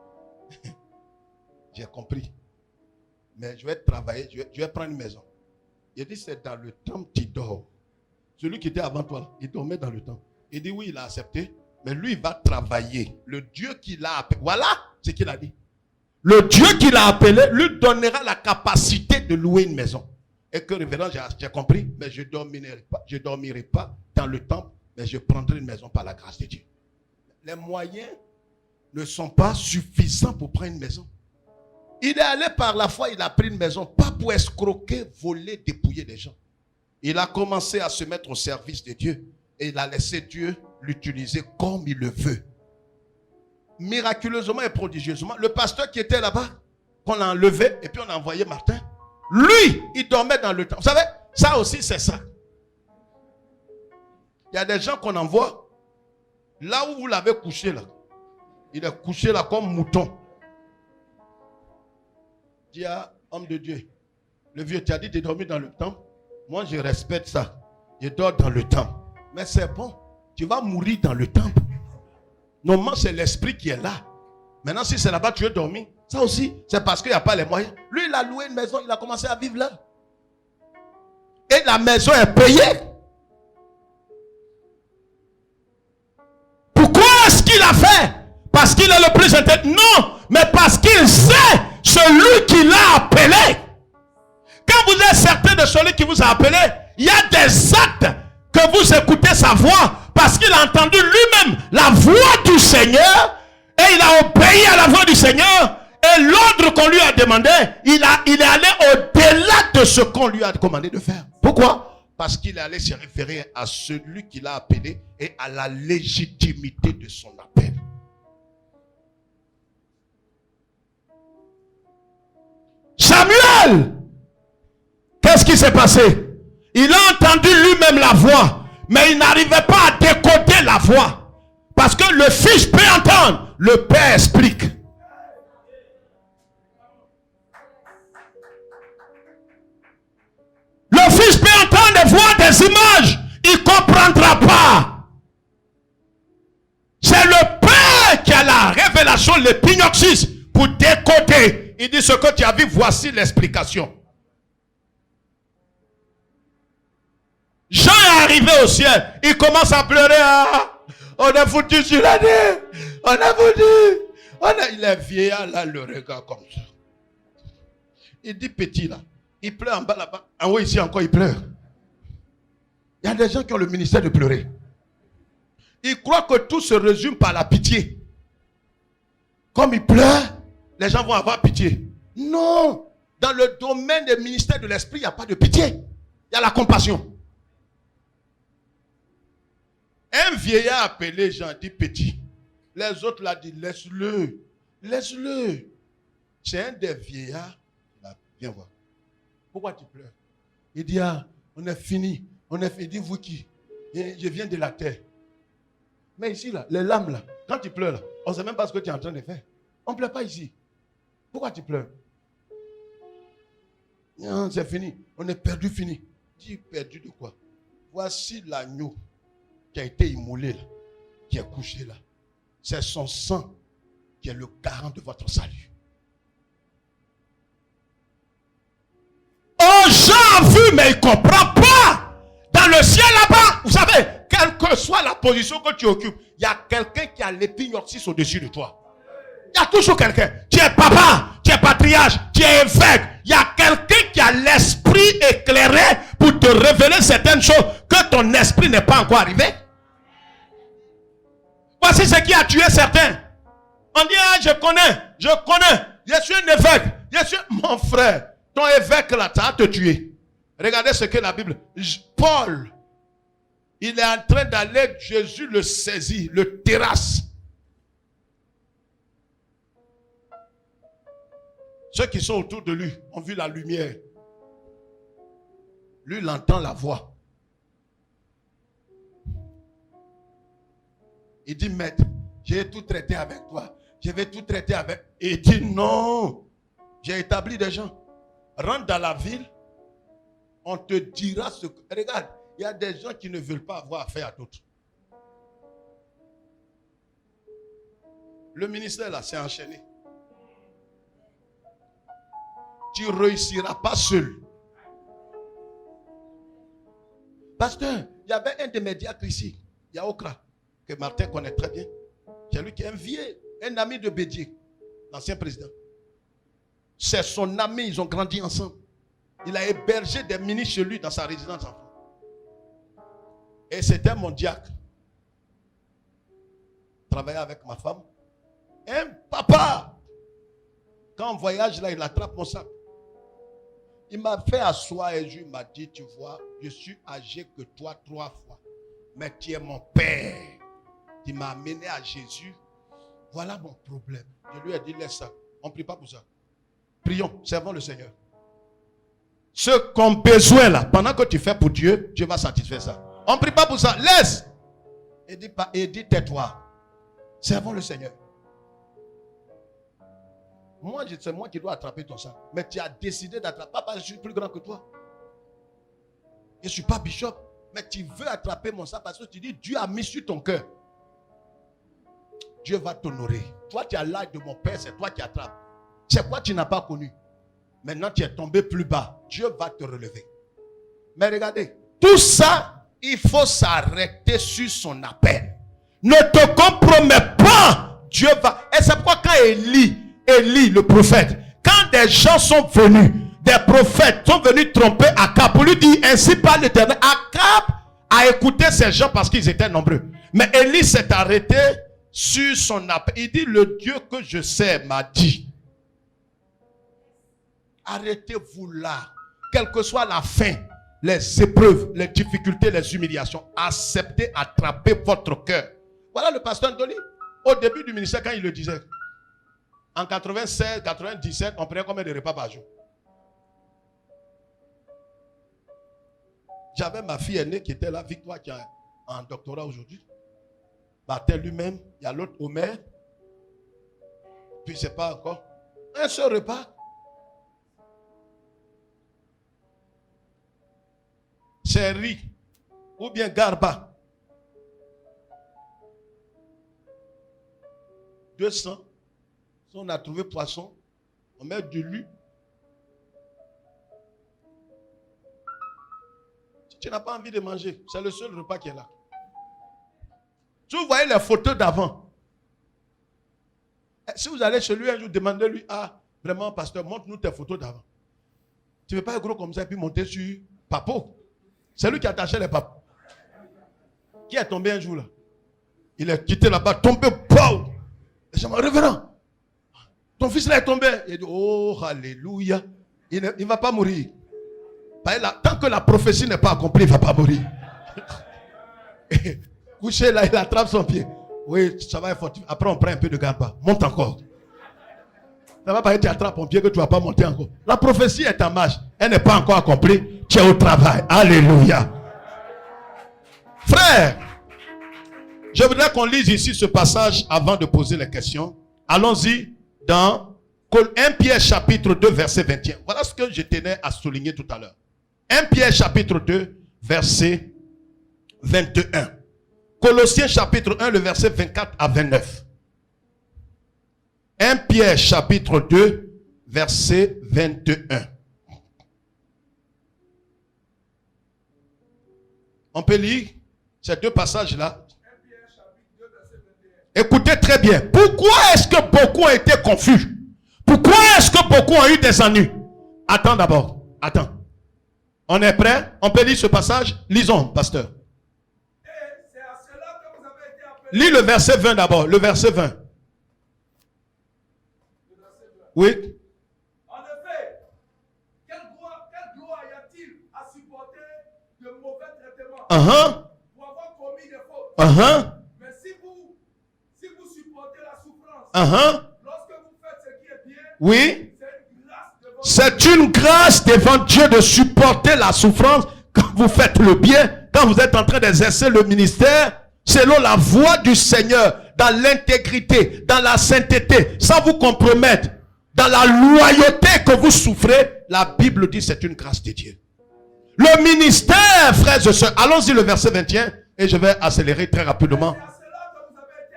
j'ai compris. Mais je vais travailler, je vais prendre une maison. Il dit, c'est dans le temple que tu dors. Celui qui était avant toi, il dormait dans le temple. Il dit, oui, il a accepté. Mais lui, il va travailler. Le Dieu qui l'a appelé. Voilà ce qu'il a dit. Le Dieu qui l'a appelé lui donnera la capacité de louer une maison. Et que, révérend, j'ai compris, mais je ne dormirai pas dans le temple, mais je prendrai une maison par la grâce de Dieu. Les moyens ne sont pas suffisants pour prendre une maison. Il est allé par la foi, il a pris une maison, pas pour escroquer, voler, dépouiller des gens. Il a commencé à se mettre au service de Dieu et il a laissé Dieu l'utiliser comme il le veut. Miraculeusement et prodigieusement, le pasteur qui était là-bas, qu'on a enlevé et puis on a envoyé Martin, lui, il dormait dans le temple. Vous savez, ça aussi c'est ça. Il y a des gens qu'on envoie, là où vous l'avez couché là, il est couché là comme mouton. Dis à homme de Dieu, le vieux t'a dit de dormir dans le temple. Moi, je respecte ça. Je dors dans le temple. Mais c'est bon. Tu vas mourir dans le temple. Normalement, c'est l'esprit qui est là. Maintenant, si c'est là-bas que tu veux dormir, ça aussi, c'est parce qu'il n'y a pas les moyens. Lui, il a loué une maison, il a commencé à vivre là. Et la maison est payée. Pourquoi est-ce qu'il a fait? Parce qu'il est le plus intelligent? Non, mais parce qu'il sait celui qui l'a appelé. Quand vous êtes certain de celui qui vous a appelé, il y a des actes que vous écoutez sa voix parce qu'il a entendu lui-même la voix du Seigneur et il a obéi à la voix du Seigneur et l'ordre qu'on lui a demandé, il est allé au-delà de ce qu'on lui a commandé de faire. Pourquoi? Parce qu'il est allé se référer à celui qui l'a appelé et à la légitimité de son appel. Samuel! Qu'est-ce qui s'est passé? Il a entendu lui-même la voix, mais il n'arrivait pas à décoder la voix. Parce que le fils peut entendre, le père explique. Le fils peut entendre des voix, des images, il ne comprendra pas. C'est le père qui a la révélation, l'épignoxis, pour décoder. Il dit ce que tu as vu, voici l'explication. Jean est arrivé au ciel. Il commence à pleurer. Ah, on a foutu sur la terre. On a foutu. Il est vieillard là, le regard comme ça. Il dit petit là. Il pleure en bas là-bas. En haut ici encore, il pleure. Il y a des gens qui ont le ministère de pleurer. Ils croient que tout se résume par la pitié. Comme il pleure, les gens vont avoir pitié. Non. Dans le domaine des ministères de l'esprit, il n'y a pas de pitié. Il y a la compassion. Un vieillard appelé Jean dit petit. Les autres l'ont dit laisse-le. Laisse-le. C'est un des vieillards. Viens voir. Pourquoi tu pleures? Il dit ah, on est fini. On est fini. Il dit vous qui? Je viens de la terre. Mais ici là, les lames là, quand tu pleures là, on ne sait même pas ce que tu es en train de faire. On ne pleure pas ici. Pourquoi tu pleures? Non, c'est fini. On est perdu, fini. Dis perdu de quoi? Voici l'agneau qui a été immolé là, qui est couché là. C'est son sang qui est le garant de votre salut. Oh, Jean a vu, mais il ne comprend pas. Dans le ciel là-bas, vous savez, quelle que soit la position que tu occupes, il y a quelqu'un qui a l'épignoxis au-dessus de toi. Il y a toujours quelqu'un. Tu es papa, tu es patriarche, tu es évêque. Il y a quelqu'un qui a l'esprit éclairé pour te révéler certaines choses que ton esprit n'est pas encore arrivé. Voici ce qui a tué certains. On dit, ah, je connais, je suis un évêque, mon frère, ton évêque là, ça a te tué. Regardez ce que la Bible, Paul, il est en train d'aller, Jésus le saisit, le terrasse. Ceux qui sont autour de lui ont vu la lumière. Lui, il entend la voix. Il dit, maître, j'ai tout traité avec toi. Je vais tout traiter avec... Et il dit, non. J'ai établi des gens. Rentre dans la ville. On te dira ce que... Regarde, il y a des gens qui ne veulent pas avoir affaire à d'autres. Le ministère là, c'est enchaîné. Tu ne réussiras pas seul. Pasteur, il y avait un des médiacres ici. Il y a Okra, que Martin connaît très bien. C'est lui qui est un vieux, un ami de Bédier, l'ancien président. C'est son ami, ils ont grandi ensemble. Il a hébergé des ministres chez lui dans sa résidence enfant. Et c'était mon diacre. Travaillait avec ma femme. Un papa. Quand on voyage là, il attrape mon sac. Il m'a fait asseoir et il m'a dit, tu vois, je suis âgé que toi 3 fois. Mais tu es mon père. Tu m'as amené à Jésus. Voilà mon problème. Je lui ai dit, laisse ça. On ne prie pas pour ça. Prions, servons le Seigneur. Ce qu'on a besoin là, pendant que tu fais pour Dieu, Dieu va satisfaire ça. On ne prie pas pour ça. Laisse. Et dis tais-toi. Servons le Seigneur. Moi, c'est moi qui dois attraper ton sang. Mais tu as décidé d'attraper. Pas parce que je suis plus grand que toi. Je ne suis pas bishop. Mais tu veux attraper mon sang parce que tu dis Dieu a mis sur ton cœur. Dieu va t'honorer. Toi, tu as l'âge de mon père, c'est toi qui attrapes. C'est quoi tu n'as pas connu? Maintenant, tu es tombé plus bas. Dieu va te relever. Mais regardez, tout ça, il faut s'arrêter sur son appel. Ne te compromets pas. Dieu va. Et c'est pourquoi quand Élie, le prophète, quand des gens sont venus, des prophètes sont venus tromper Akab pour lui dire ainsi parle l'Éternel. Akab a écouté ces gens parce qu'ils étaient nombreux. Mais Élie s'est arrêté sur son appel. Il dit le Dieu que je sais m'a dit. Arrêtez-vous là. Quelle que soit la fin, les épreuves, les difficultés, les humiliations, acceptez, attrapez votre cœur. Voilà le pasteur Ndoli. Au début du ministère, quand il le disait, en 96, 97, on prenait combien de repas par jour? J'avais ma fille aînée qui était là, Victoire, qui a un doctorat aujourd'hui. Barthel lui-même, il y a l'autre Omer. Puis c'est pas encore. Un seul repas. C'est riz. Ou bien garba. 200. Si on a trouvé poisson, on met du lait. Si tu n'as pas envie de manger, c'est le seul repas qui est là. Si vous voyez les photos d'avant, si vous allez chez lui un jour, demandez-lui, ah, vraiment, pasteur, montre-nous tes photos d'avant. Tu ne veux pas être gros comme ça et puis monter sur Papo. C'est lui qui attachait les papes. Qui est tombé un jour là? Il est quitté là-bas, tombé, pow! Et j'ai dit, revenant, ton fils là est tombé. Il dit, oh, alléluia. Il ne va pas mourir. Tant que la prophétie n'est pas accomplie, il ne va pas mourir. Couché là, il attrape son pied. Oui, ça va être fort. Après, on prend un peu de garde. Monte encore. Ça va pas être tu attrapes ton pied que tu ne vas pas monter encore. La prophétie est en marche. Elle n'est pas encore accomplie. Tu es au travail. Alléluia. Frère, je voudrais qu'on lise ici ce passage avant de poser les questions. Allons-y dans 1 Pierre chapitre 2 verset 21. Voilà ce que je tenais à souligner tout à l'heure. 1 Pierre chapitre 2 verset 21. Colossiens chapitre 1 le verset 24 à 29. 1 Pierre chapitre 2 verset 21. On peut lire ces deux passages-là. Écoutez très bien. Pourquoi est-ce que beaucoup ont été confus? Pourquoi est-ce que beaucoup ont eu des ennuis? Attends d'abord. Attends. On est prêt? On peut lire ce passage? Lisons, pasteur. Lis le verset 20 d'abord. Le verset 20. Oui. En effet, quelle gloire y a-t-il à supporter de mauvais traitements pour avoir commis des fautes? Mais si vous supportez la souffrance, lorsque vous faites ce qui est bien, oui, c'est une grâce devant Dieu de supporter la souffrance quand vous faites le bien, quand vous êtes en train d'exercer le ministère selon la voie du Seigneur, dans l'intégrité, dans la sainteté, sans vous compromettre, dans la loyauté que vous souffrez. La Bible dit c'est une grâce de Dieu. Le ministère, frères et sœurs, allons-y le verset 21 et je vais accélérer très rapidement.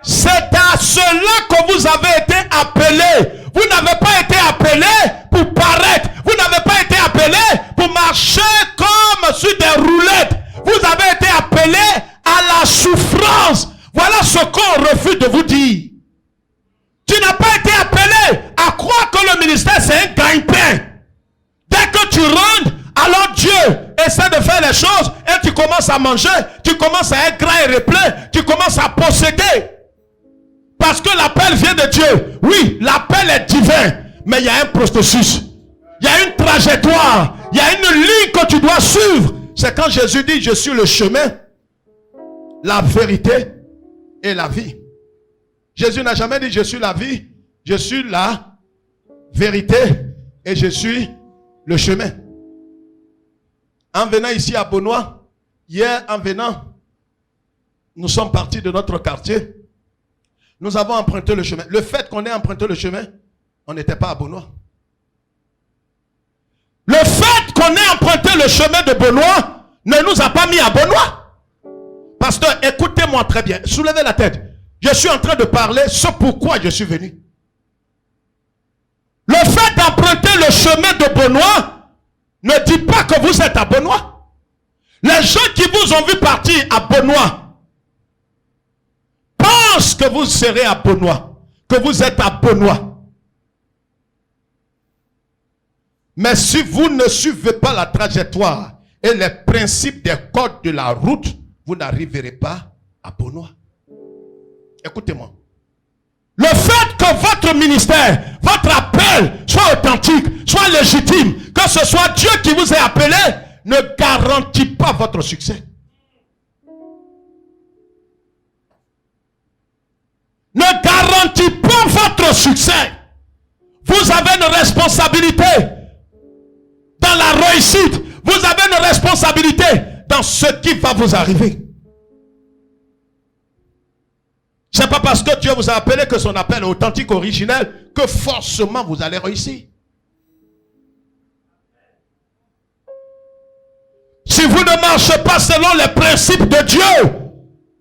C'est à cela que vous avez été appelés. Vous n'avez pas été appelés pour paraître. Vous n'avez pas été appelés pour marcher comme sur des roulettes. Vous avez été appelés à la souffrance. Voilà ce qu'on refuse de vous dire. Tu n'as pas été appelé à croire que le ministère c'est un gagne-pain. Dès que tu rentres, alors Dieu essaie de faire les choses et tu commences à manger, tu commences à être grand et replein, tu commences à posséder. Parce que l'appel vient de Dieu. Oui, l'appel est divin, mais il y a un processus. Il y a une trajectoire. Il y a une ligne que tu dois suivre. C'est quand Jésus dit, je suis le chemin, la vérité et la vie. Jésus n'a jamais dit, je suis la vie, je suis la vérité et je suis le chemin. En venant ici à Beaunois, hier en venant, nous sommes partis de notre quartier. Nous avons emprunté le chemin. Le fait qu'on ait emprunté le chemin, on n'était pas à Beaunois. Le fait qu'on ait emprunté le chemin de Beaunois ne nous a pas mis à Beaunois. Pasteur, écoutez-moi très bien. Soulevez la tête. Je suis en train de parler ce pourquoi je suis venu. Le fait d'emprunter le chemin de Beaunois ne dit pas que vous êtes à Beaunois. Les gens qui vous ont vu partir à Beaunois pensent que vous serez à Beaunois, que vous êtes à Beaunois. Mais si vous ne suivez pas la trajectoire et les principes des codes de la route, vous n'arriverez pas à Beaunois. Écoutez-moi. Le fait que votre ministère, votre appel soit authentique, soit légitime, que ce soit Dieu qui vous ait appelé, ne garantit pas votre succès. Ne garantit pas votre succès. Vous avez une responsabilité dans la réussite. Vous avez une responsabilité dans ce qui va vous arriver. Ce n'est pas parce que Dieu vous a appelé que son appel est authentique, originel, que forcément vous allez réussir. Si vous ne marchez pas selon les principes de Dieu,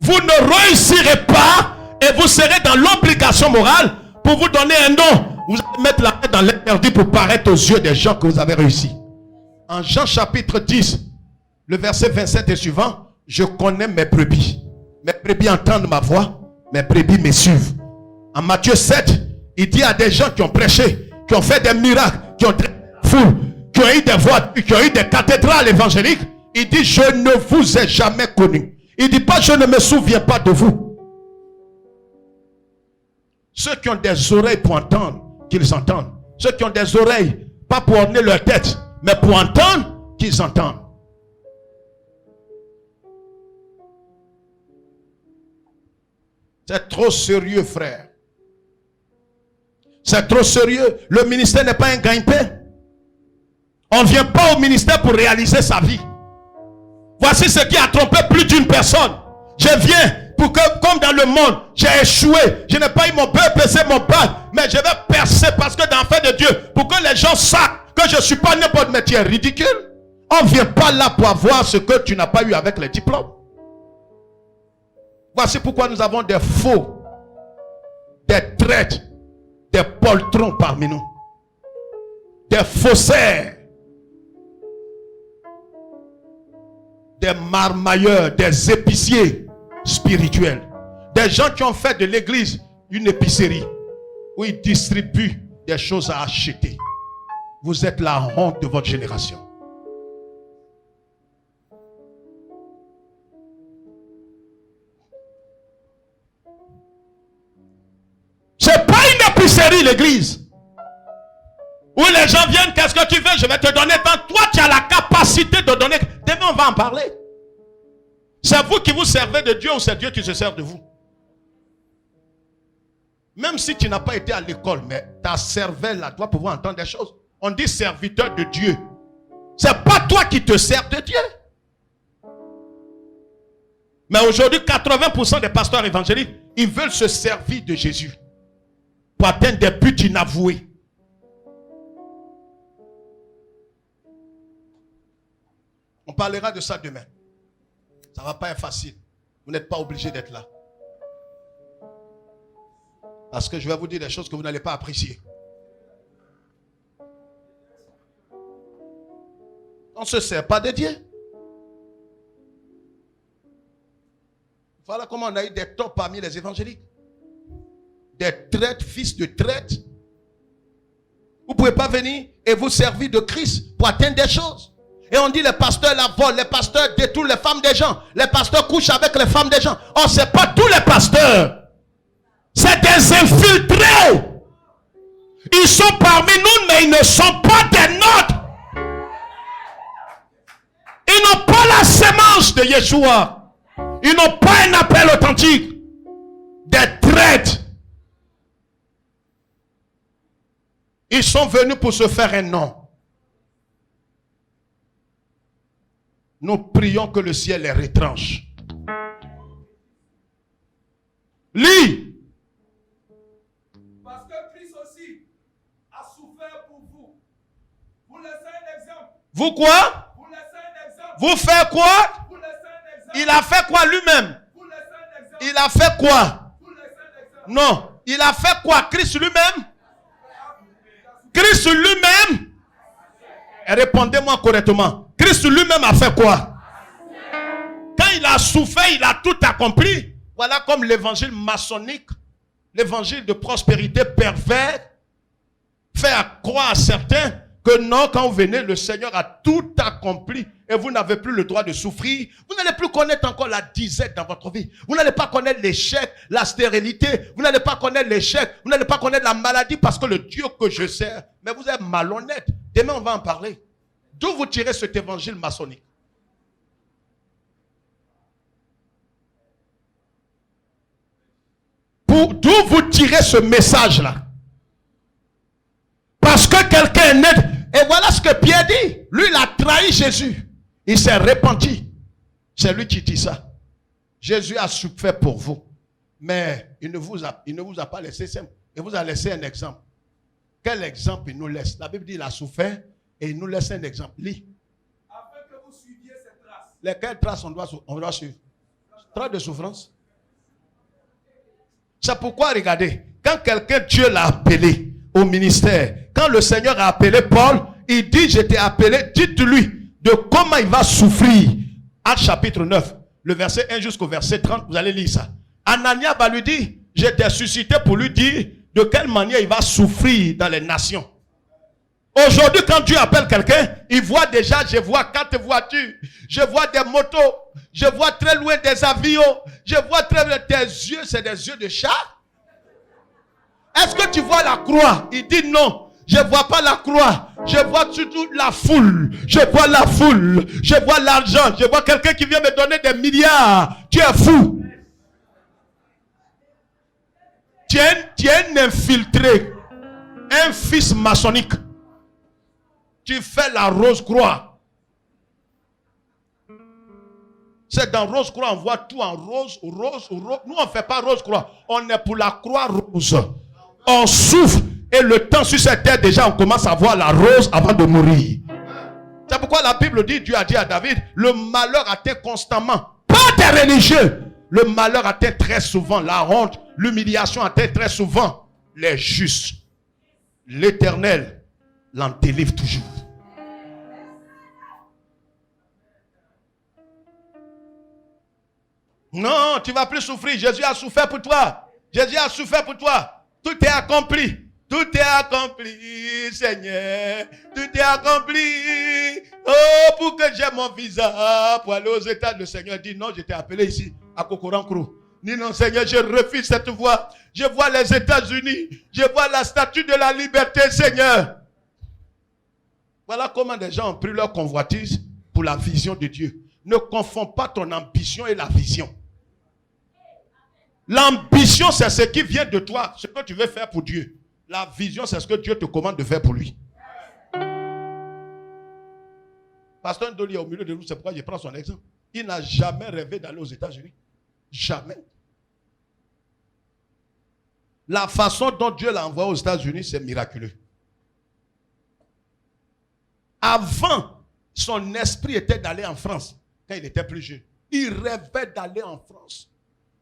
vous ne réussirez pas et vous serez dans l'obligation morale pour vous donner un nom. Vous allez mettre la main dans l'interdit pour paraître aux yeux des gens que vous avez réussi. En Jean chapitre 10, le verset 27 et suivant, je connais mes brebis. Mes brebis entendent ma voix, mes brebis me suivent. En Matthieu 7, il dit à des gens qui ont prêché, qui ont fait des miracles, qui ont traité la foule, qui ont eu des voix, qui ont eu des cathédrales évangéliques, il dit, je ne vous ai jamais connu. Il dit pas, je ne me souviens pas de vous. Ceux qui ont des oreilles pour entendre, qu'ils entendent. Ceux qui ont des oreilles, pas pour orner leur tête, mais pour entendre, qu'ils entendent. C'est trop sérieux, frère. C'est trop sérieux. Le ministère n'est pas un gagne-pain. On ne vient pas au ministère pour réaliser sa vie. Voici ce qui a trompé plus d'une personne. Je viens pour que, comme dans le monde, j'ai échoué. Je n'ai pas eu mon BEPC, mon bac, mais je vais percer parce que dans le fait de Dieu, pour que les gens sachent que je ne suis pas n'importe métier ridicule. On ne vient pas là pour avoir ce que tu n'as pas eu avec les diplômes. Voici pourquoi nous avons des faux, des traîtres, des poltrons parmi nous, des faussaires, des marmailleurs, des épiciers spirituels, des gens qui ont fait de l'église une épicerie où ils distribuent des choses à acheter. Vous êtes la honte de votre génération. C'est pas une épicerie l'église où les gens viennent, qu'est-ce que tu veux, je vais te donner tant. Toi tu as la capacité de donner. Demain on va en parler. C'est vous qui vous servez de Dieu ou c'est Dieu qui se sert de vous? Même si tu n'as pas été à l'école, mais ta cervelle là doit pouvoir entendre des choses. On dit serviteur de Dieu. C'est pas toi qui te sers de Dieu. Mais aujourd'hui 80% des pasteurs évangéliques, ils veulent se servir de Jésus pour atteindre des buts inavoués. On parlera de ça demain. Ça ne va pas être facile. Vous n'êtes pas obligé d'être là. Parce que je vais vous dire des choses que vous n'allez pas apprécier. On ne se sert pas de Dieu. Voilà comment on a eu des torts parmi les évangéliques. Des traîtres, fils de traîtres. Vous ne pouvez pas venir et vous servir de Christ pour atteindre des choses. Et on dit les pasteurs la volent, les pasteurs détournent les femmes des gens, les pasteurs couchent avec les femmes des gens. Oh, ce n'est pas tous les pasteurs. C'est des infiltrés. Ils sont parmi nous, mais ils ne sont pas des nôtres. Ils n'ont pas la sémence de Yeshua. Ils n'ont pas un appel authentique. Des traites. Ils sont venus pour se faire un nom. Nous prions que le ciel les retranche. Lis. Parce que Christ aussi a souffert pour vous. Vous laissez un exemple. Vous quoi? Vous laissez un exemple. Vous faites quoi? Vous laissez un exemple. Il a fait quoi lui-même? Vous laissez un exemple. Il a fait quoi? Vous laissez un exemple. Non. Il a fait quoi? Christ lui-même? Christ lui-même? Répondez-moi correctement. Christ lui-même a fait quoi? Quand il a souffert, il a tout accompli. Voilà comme l'évangile maçonnique, l'évangile de prospérité pervers, fait croire à certains que non, quand vous venez, le Seigneur a tout accompli et vous n'avez plus le droit de souffrir. Vous n'allez plus connaître encore la disette dans votre vie. Vous n'allez pas connaître l'échec, la stérilité. Vous n'allez pas connaître l'échec. Vous n'allez pas connaître la maladie parce que le Dieu que je sers. Mais vous êtes malhonnête. Demain, on va en parler. D'où vous tirez cet évangile maçonnique? D'où vous tirez ce message-là? Parce que quelqu'un est net. Et voilà ce que Pierre dit. Lui, il a trahi Jésus. Il s'est repenti. C'est lui qui dit ça. Jésus a souffert pour vous. Mais il ne vous a pas laissé simple. Il vous a laissé un exemple. Quel exemple il nous laisse? La Bible dit qu'il a souffert et il nous laisse un exemple. Lis. Afin que vous suiviez ces traces. Lesquelles traces on doit suivre? Traces de souffrance. C'est pourquoi, regardez, quand quelqu'un, Dieu l'a appelé au ministère, quand le Seigneur a appelé Paul, il dit, je t'ai appelé, dites-lui de comment il va souffrir. Actes chapitre 9, le verset 1 jusqu'au verset 30, vous allez lire ça. Anania va lui dire, je t'ai suscité pour lui dire de quelle manière il va souffrir dans les nations. Aujourd'hui, quand Dieu appelle quelqu'un, il voit déjà, je vois 4 voitures, je vois des motos, je vois très loin des avions, je vois très loin tes yeux, c'est des yeux de chat. Est-ce que tu vois la croix? Il dit non, je ne vois pas la croix, je vois surtout la foule, je vois la foule, je vois l'argent, je vois quelqu'un qui vient me donner des milliards. Tu es fou. Tu es un infiltré, un fils maçonnique. Tu fais la rose croix. C'est dans rose croix, on voit tout en rose, rose, rose. Nous, on ne fait pas rose croix. On est pour la croix rose. On souffre et le temps sur cette terre, déjà, on commence à voir la rose avant de mourir. C'est pourquoi la Bible dit, Dieu a dit à David, le malheur atteint constamment. Pas des religieux. Le malheur atteint très souvent la honte, l'humiliation atteint très souvent les justes. L'Éternel l'en délivre toujours. Non, tu ne vas plus souffrir. Jésus a souffert pour toi. Jésus a souffert pour toi. Tout est accompli. Tout est accompli, Seigneur. Tout est accompli. Oh, pour que j'ai mon visa pour aller aux États. Le Seigneur dit non, je t'ai appelé ici à Kokorankro. Dis non, Seigneur, je refuse cette voie. Je vois les États-Unis. Je vois la statue de la liberté, Seigneur. Voilà comment des gens ont pris leur convoitise pour la vision de Dieu. Ne confonds pas ton ambition et la vision. L'ambition, c'est ce qui vient de toi, ce que tu veux faire pour Dieu. La vision, c'est ce que Dieu te commande de faire pour lui. Pasteur Ndoli est au milieu de nous, c'est pourquoi je prends son exemple. Il n'a jamais rêvé d'aller aux États-Unis. Jamais. La façon dont Dieu l'a envoyé aux États-Unis, c'est miraculeux. Avant, son esprit était d'aller en France, quand il était plus jeune. Il rêvait d'aller en France.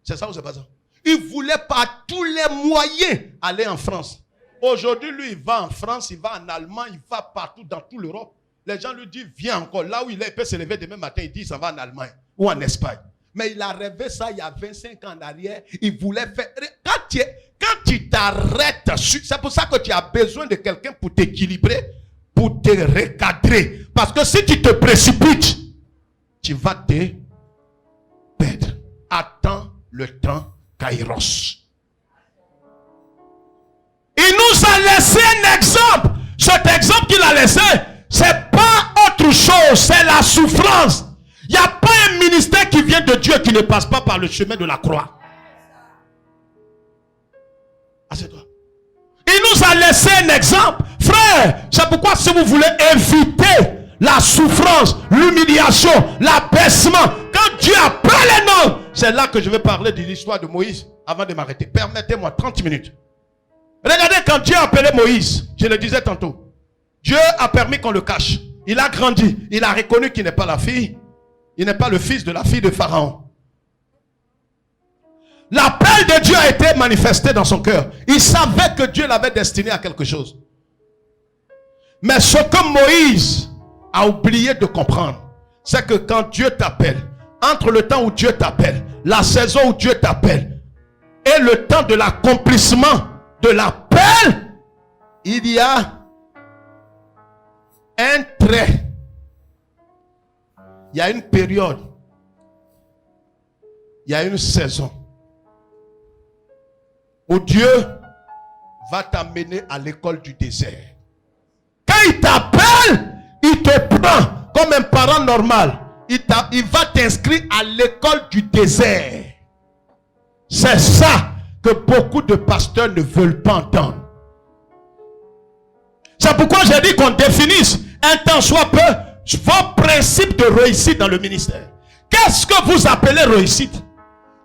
C'est ça ou c'est pas ça? Il voulait par tous les moyens aller en France. Aujourd'hui, lui, il va en France, il va en Allemagne, il va partout dans toute l'Europe. Les gens lui disent, viens encore. Là où il est, il peut se lever demain matin, il dit, il s'en va en Allemagne ou en Espagne. Mais il a rêvé ça il y a 25 ans en arrière. Il voulait faire... Quand tu t'arrêtes, c'est pour ça que tu as besoin de quelqu'un pour t'équilibrer, pour te recadrer. Parce que si tu te précipites, tu vas te perdre. Attends le temps Kairos. Il nous a laissé un exemple. Cet exemple qu'il a laissé, c'est pas autre autre chose, c'est la souffrance. Il n'y a pas un ministère qui vient de Dieu qui ne passe pas par le chemin de la croix. Assieds-toi. Il nous a laissé un exemple. Frère, c'est pourquoi si vous voulez éviter la souffrance, l'humiliation, l'abaissement, quand Dieu appelle un homme, c'est là que je vais parler de l'histoire de Moïse avant de m'arrêter. Permettez-moi 30 minutes. Regardez, quand Dieu a appelé Moïse, je le disais tantôt, Dieu a permis qu'on le cache. Il a grandi, il a reconnu qu'il n'est pas la fille, il n'est pas le fils de la fille de Pharaon. L'appel de Dieu a été manifesté dans son cœur. Il savait que Dieu l'avait destiné à quelque chose. Mais ce que Moïse a oublié de comprendre, c'est que quand Dieu t'appelle, entre le temps où Dieu t'appelle, la saison où Dieu t'appelle, et le temps de l'accomplissement de l'appel, il y a un trait. Il y a une période. Il y a une saison où Dieu va t'amener à l'école du désert. Quand il t'appelle, il te prend comme un parent normal. Il va t'inscrire à l'école du désert. C'est ça que beaucoup de pasteurs ne veulent pas entendre. C'est pourquoi j'ai dit qu'on définisse un temps soit peu vos principes de réussite dans le ministère. Qu'est-ce que vous appelez réussite?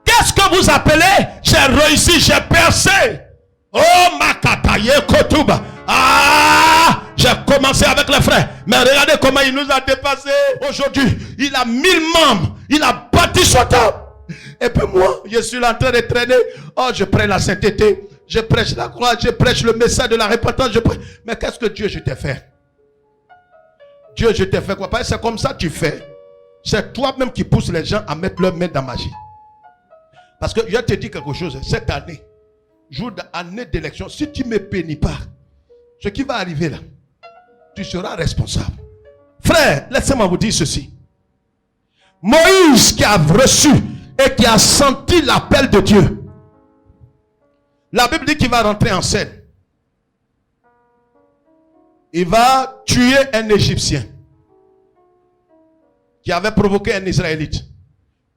Qu'est-ce que vous appelez j'ai réussi, j'ai percé? Oh Makataye Kotuba. Ah, j'ai commencé avec les frères. Mais regardez comment il nous a dépassés. Aujourd'hui, il a 1000 membres. Il a bâti son temple. Et puis moi, je suis en train de traîner. Oh, je prends la sainteté. Je prêche la croix. Je prêche le message de la repentance. Mais qu'est-ce que Dieu, je t'ai fait? Dieu, je t'ai fait quoi? Parce que c'est comme ça que tu fais. C'est toi-même qui pousse les gens à mettre leurs mains dans ma magie. Parce que je te dis quelque chose. Cette année, jour d'année d'élection, si tu ne me bénis pas, ce qui va arriver là, tu seras responsable. Frère, laissez-moi vous dire ceci. Moïse qui a reçu et qui a senti l'appel de Dieu. La Bible dit qu'il va rentrer en scène. Il va tuer un Égyptien qui avait provoqué un Israélite.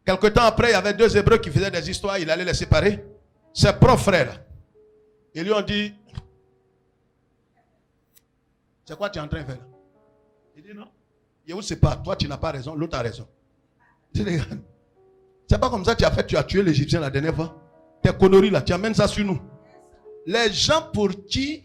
Quelque temps après, il y avait deux Hébreux qui faisaient des histoires. Il allait les séparer. Ses propres frères, ils lui ont dit, c'est quoi tu es en train de faire là? Il dit non. Je ne sais pas. Toi, tu n'as pas raison. L'autre a raison. C'est pas comme ça que tu as fait. Tu as tué l'Égyptien la dernière fois. Tes conneries là. Tu amènes ça sur nous. Les gens pour qui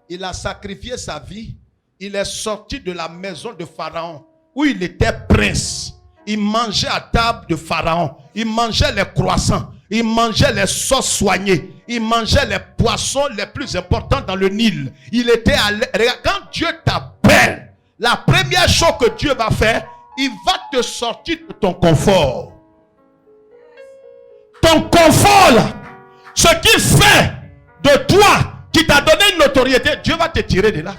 il a sacrifié sa vie, il est sorti de la maison de Pharaon où il était prince. Il mangeait à table de Pharaon. Il mangeait les croissants. Il mangeait les sauces soignées. Il mangeait les poissons les plus importants dans le Nil. Il était à l'aise. Quand Dieu t'appelle, la première chose que Dieu va faire, il va te sortir de ton confort. Ton confort là, ce qu'il fait de toi, qui t'a donné une notoriété, Dieu va te tirer de là.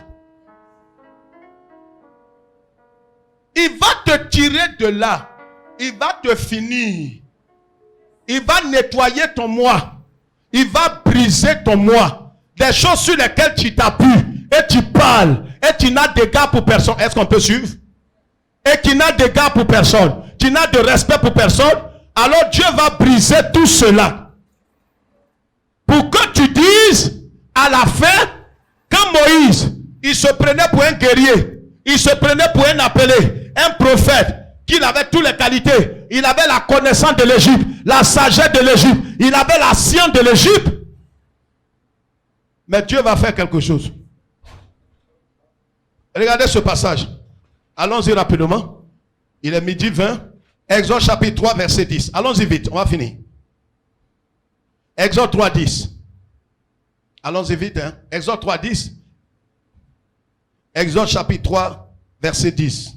Il va te tirer de là. Il va te finir. Il va nettoyer ton moi. Il va briser ton moi. Des choses sur lesquelles tu t'appuies. Et tu parles. Et tu n'as d'égard pour personne. Est-ce qu'on peut suivre? Et tu n'as d'égard pour personne. Tu n'as de respect pour personne. Alors Dieu va briser tout cela. Pour que tu dises, à la fin, quand Moïse, il se prenait pour un guerrier. Il se prenait pour un appelé. Un prophète. Qu'il avait toutes les qualités. Il avait la connaissance de l'Égypte, la sagesse de l'Égypte. Il avait la science de l'Égypte. Mais Dieu va faire quelque chose. Regardez ce passage. Allons-y rapidement. Il est midi 20. Exode chapitre 3, verset 10. Allons-y vite, on va finir. Exode 3, 10. Allons-y vite. Hein? Exode 3, 10. Exode chapitre 3, verset 10.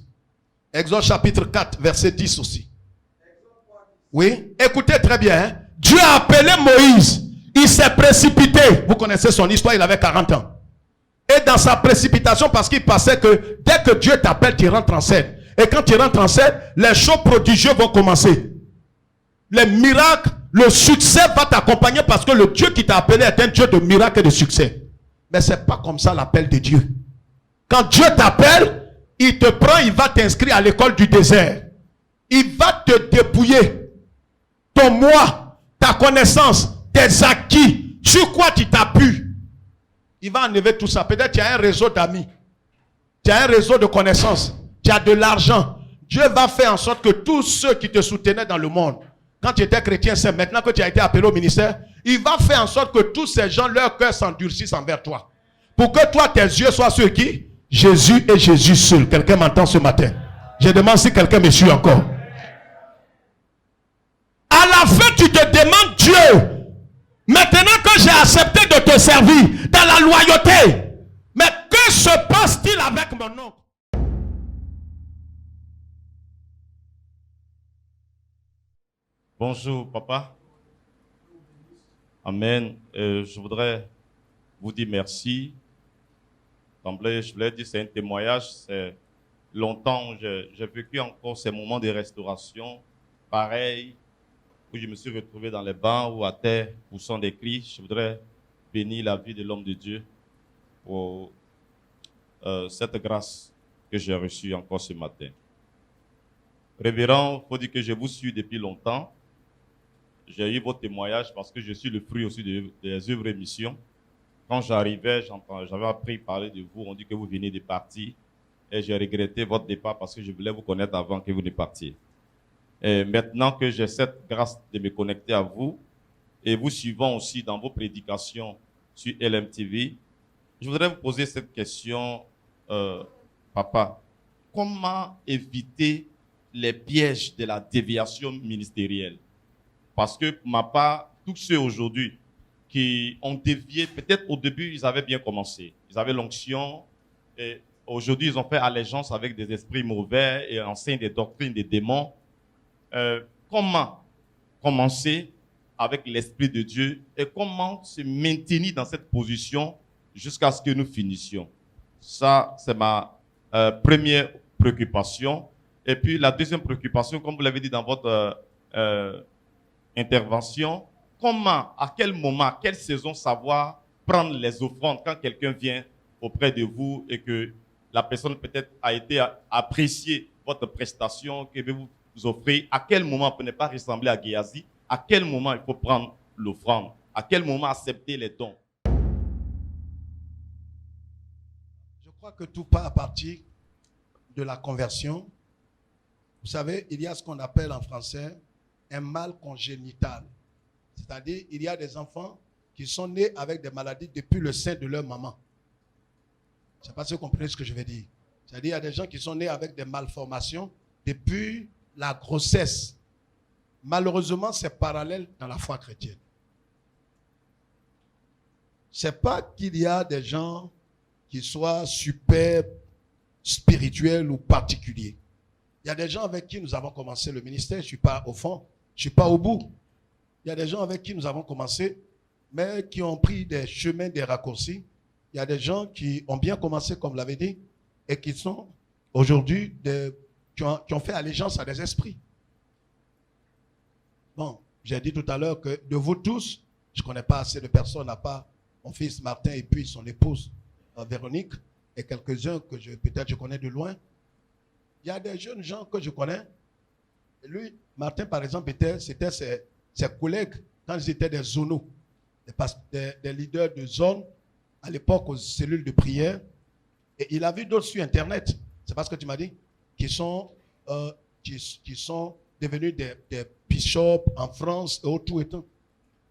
Exode chapitre 4, verset 10 aussi. Oui, écoutez très bien. Hein? Dieu a appelé Moïse. Il s'est précipité. Vous connaissez son histoire, il avait 40 ans. Et dans sa précipitation, parce qu'il pensait que dès que Dieu t'appelle, tu rentres en scène. Et quand tu rentres en scène, les choses prodigieuses vont commencer. Les miracles, le succès va t'accompagner parce que le Dieu qui t'a appelé est un Dieu de miracles et de succès. Mais ce n'est pas comme ça l'appel de Dieu. Quand Dieu t'appelle, il te prend, il va t'inscrire à l'école du désert. Il va te dépouiller. Ton moi, ta connaissance, tes acquis, sur quoi tu t'appuies. Il va enlever tout ça. Peut-être tu as un réseau d'amis. Tu as un réseau de connaissances. Tu as de l'argent. Dieu va faire en sorte que tous ceux qui te soutenaient dans le monde, quand tu étais chrétien, c'est maintenant que tu as été appelé au ministère, il va faire en sorte que tous ces gens, leur cœur s'endurcissent envers toi. Pour que toi, tes yeux soient sur qui? Jésus et Jésus seul. Quelqu'un m'entend ce matin? Je demande si quelqu'un me suit encore. À la fin, tu te demandes, Dieu, maintenant que j'ai accepté de te servir dans la loyauté, mais que se passe-t-il avec mon oncle? Bonjour, papa. Amen. Je voudrais vous dire merci. D'emblée, je voulais dire, c'est un témoignage. C'est longtemps, j'ai vécu encore ces moments de restauration. Pareil, où je me suis retrouvé dans les bancs ou à terre, poussant des cris. Je voudrais bénir la vie de l'homme de Dieu pour cette grâce que j'ai reçue encore ce matin. Révérend, il faut dire que je vous suis depuis longtemps. J'ai eu vos témoignages parce que je suis le fruit aussi des œuvres et missions. Quand j'arrivais, j'avais appris parler de vous, on dit que vous venez de partir. Et j'ai regretté votre départ parce que je voulais vous connaître avant que vous ne partiez. Et maintenant que j'ai cette grâce de me connecter à vous, et vous suivant aussi dans vos prédications sur LMTV, je voudrais vous poser cette question, papa. Comment éviter les pièges de la déviation ministérielle? Parce que pour ma part, tous ceux aujourd'hui qui ont dévié, peut-être au début, ils avaient bien commencé. Ils avaient l'onction et aujourd'hui, ils ont fait allégeance avec des esprits mauvais et enseignent des doctrines des démons. Comment commencer avec l'Esprit de Dieu et comment se maintenir dans cette position jusqu'à ce que nous finissions? Ça, c'est ma première préoccupation. Et puis, la deuxième préoccupation, comme vous l'avez dit dans votre intervention, comment, à quel moment, à quelle saison savoir prendre les offrandes quand quelqu'un vient auprès de vous et que la personne peut-être a été appréciée votre prestation que vous offrez, à quel moment, pour ne pas ressembler à Géasi, à quel moment il faut prendre l'offrande, à quel moment accepter les dons? Je crois que tout part à partir de la conversion. Vous savez, il y a ce qu'on appelle en français un mal congénital. C'est-à-dire, il y a des enfants qui sont nés avec des maladies depuis le sein de leur maman. Je ne sais pas si vous comprenez ce que je veux dire. C'est-à-dire, il y a des gens qui sont nés avec des malformations depuis la grossesse. Malheureusement, c'est parallèle dans la foi chrétienne. Ce n'est pas qu'il y a des gens qui soient super spirituels ou particuliers. Il y a des gens avec qui nous avons commencé le ministère. Je ne suis pas au fond, je ne suis pas au bout. Il y a des gens avec qui nous avons commencé, mais qui ont pris des chemins, des raccourcis. Il y a des gens qui ont bien commencé, comme vous l'avez dit, et qui sont aujourd'hui, qui ont fait allégeance à des esprits. Bon, j'ai dit tout à l'heure que de vous tous, je ne connais pas assez de personnes, à part mon fils Martin et puis son épouse Véronique, et quelques-uns que peut-être je connais de loin. Il y a des jeunes gens que je connais. Et lui, Martin, par exemple, c'était ses collègues quand ils étaient des zonaux, des leaders de zone, à l'époque aux cellules de prière. Et il a vu d'autres sur Internet, c'est pas ce que tu m'as dit, qui sont devenus des bishops en France et autour et tout.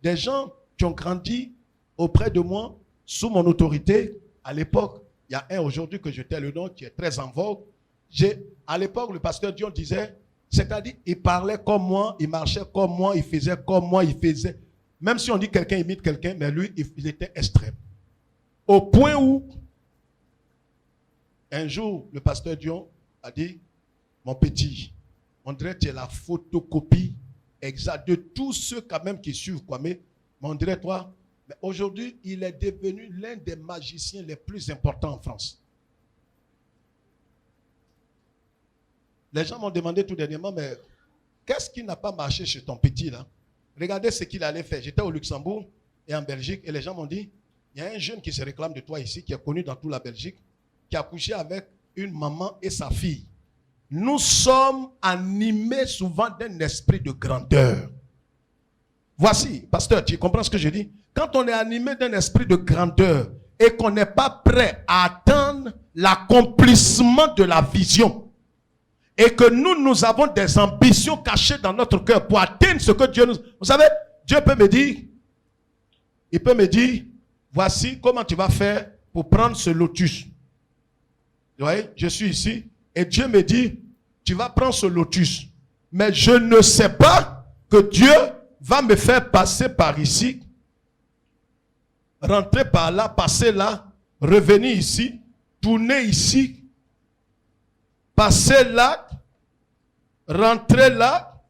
Des gens qui ont grandi auprès de moi, sous mon autorité. À l'époque, il y a un aujourd'hui que je tais le nom, qui est très en vogue. À l'époque, le pasteur Dion disait, c'est-à-dire, il parlait comme moi, il marchait comme moi, il faisait comme moi, il faisait. Même si on dit quelqu'un imite quelqu'un, mais lui, il était extrême. Au point où, un jour, le pasteur Dion a dit, mon petit, on dirait que tu es la photocopie exacte de tous ceux quand même qui suivent Kwame. Mais on dirait toi, mais aujourd'hui, il est devenu l'un des magiciens les plus importants en France. Les gens m'ont demandé tout dernièrement, mais qu'est-ce qui n'a pas marché chez ton petit là? Regardez ce qu'il allait faire. J'étais au Luxembourg et en Belgique et les gens m'ont dit, il y a un jeune qui se réclame de toi ici, qui est connu dans toute la Belgique, qui a couché avec une maman et sa fille, nous sommes animés souvent d'un esprit de grandeur. Voici, pasteur, tu comprends ce que je dis? Quand on est animé d'un esprit de grandeur et qu'on n'est pas prêt à atteindre l'accomplissement de la vision, et que nous avons des ambitions cachées dans notre cœur pour atteindre ce que Dieu nous... Vous savez, Dieu peut me dire, il peut me dire, voici comment tu vas faire pour prendre ce lotus. Vous voyez, je suis ici. Et Dieu me dit, tu vas prendre ce lotus. Mais je ne sais pas que Dieu va me faire passer par ici, rentrer par là, passer là, revenir ici, tourner ici, passer là, rentrer là.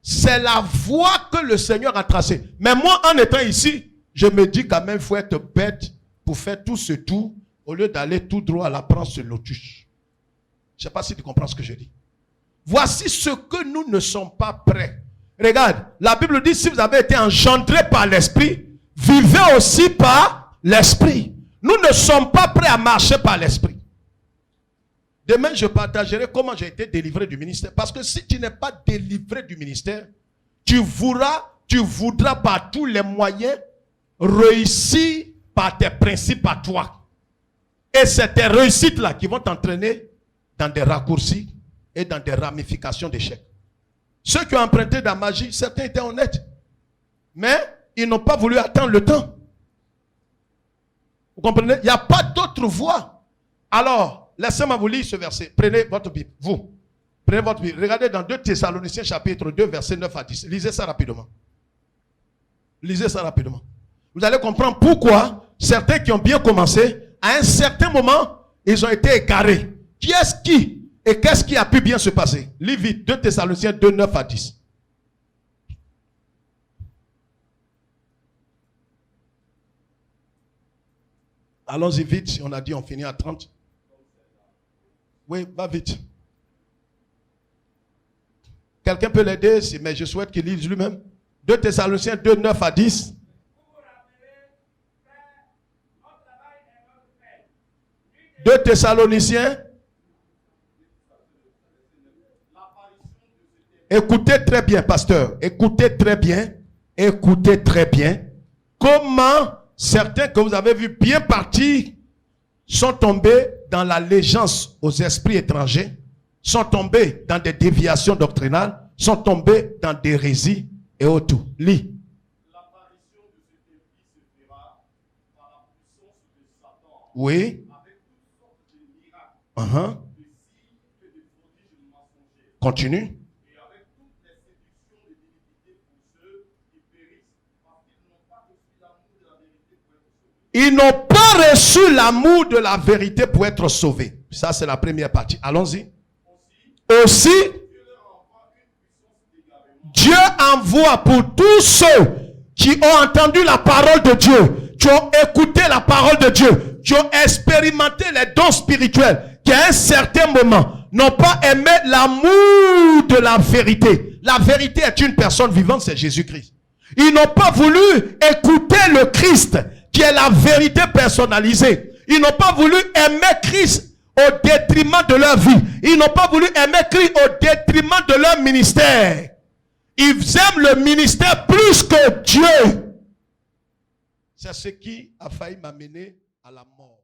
C'est la voie que le Seigneur a tracée. Mais moi, en étant ici, je me dis quand même, il faut être bête pour faire tout ce tour au lieu d'aller tout droit à la prendre ce lotus. Je ne sais pas si tu comprends ce que je dis. Voici ce que nous ne sommes pas prêts. Regarde, la Bible dit, si vous avez été engendré par l'Esprit, vivez aussi par l'Esprit. Nous ne sommes pas prêts à marcher par l'Esprit. Demain, je partagerai comment j'ai été délivré du ministère. Parce que si tu n'es pas délivré du ministère, tu voudras par tous les moyens réussir par tes principes à toi. Et c'est tes réussites-là qui vont t'entraîner dans des raccourcis et dans des ramifications d'échecs. Ceux qui ont emprunté de la magie, certains étaient honnêtes. Mais ils n'ont pas voulu attendre le temps. Vous comprenez? Il n'y a pas d'autre voie. Alors, laissez-moi vous lire ce verset. Prenez votre Bible. Vous. Prenez votre Bible. Regardez dans 2 Thessaloniciens chapitre 2, verset 9 à 10. Lisez ça rapidement. Lisez ça rapidement. Vous allez comprendre pourquoi certains qui ont bien commencé, à un certain moment, ils ont été égarés. Qui est-ce qui? Et qu'est-ce qui a pu bien se passer? Lis vite. 2 Thessaloniciens 2, 9 à 10. Allons-y vite. Si on a dit on finit à 30. Oui, va vite. Quelqu'un peut l'aider, mais je souhaite qu'il lise lui-même. 2 Thessaloniciens 2, 9 à 10. 2 Thessaloniciens. Écoutez très bien, pasteur. Écoutez très bien. Écoutez très bien. Comment certains que vous avez vus bien partir sont tombés dans l'allégeance aux esprits étrangers, sont tombés dans des déviations doctrinales, sont tombés dans des hérésies et autres. Lis. L'apparition de cet esprit se fera par la puissance de Satan. Oui. Avec toutes sortes de miracles, de signes et de prodiges mensongers. Continue. Et avec toutes les séductions de l'iniquité pour ceux qui périssent, parce qu'ils n'ont pas reçu l'amour de la vérité pour être sauvés. Ils n'ont pas reçu l'amour de la vérité pour être sauvés. Ça, c'est la première partie. Allons-y. Aussi, Dieu envoie pour tous ceux qui ont entendu la parole de Dieu, qui ont écouté la parole de Dieu, qui ont expérimenté les dons spirituels, qui à un certain moment n'ont pas aimé l'amour de la vérité. La vérité est une personne vivante, c'est Jésus-Christ. Ils n'ont pas voulu écouter le Christ, qui est la vérité personnalisée. Ils n'ont pas voulu aimer Christ au détriment de leur vie. Ils n'ont pas voulu aimer Christ au détriment de leur ministère. Ils aiment le ministère plus que Dieu. C'est ce qui a failli m'amener à la mort.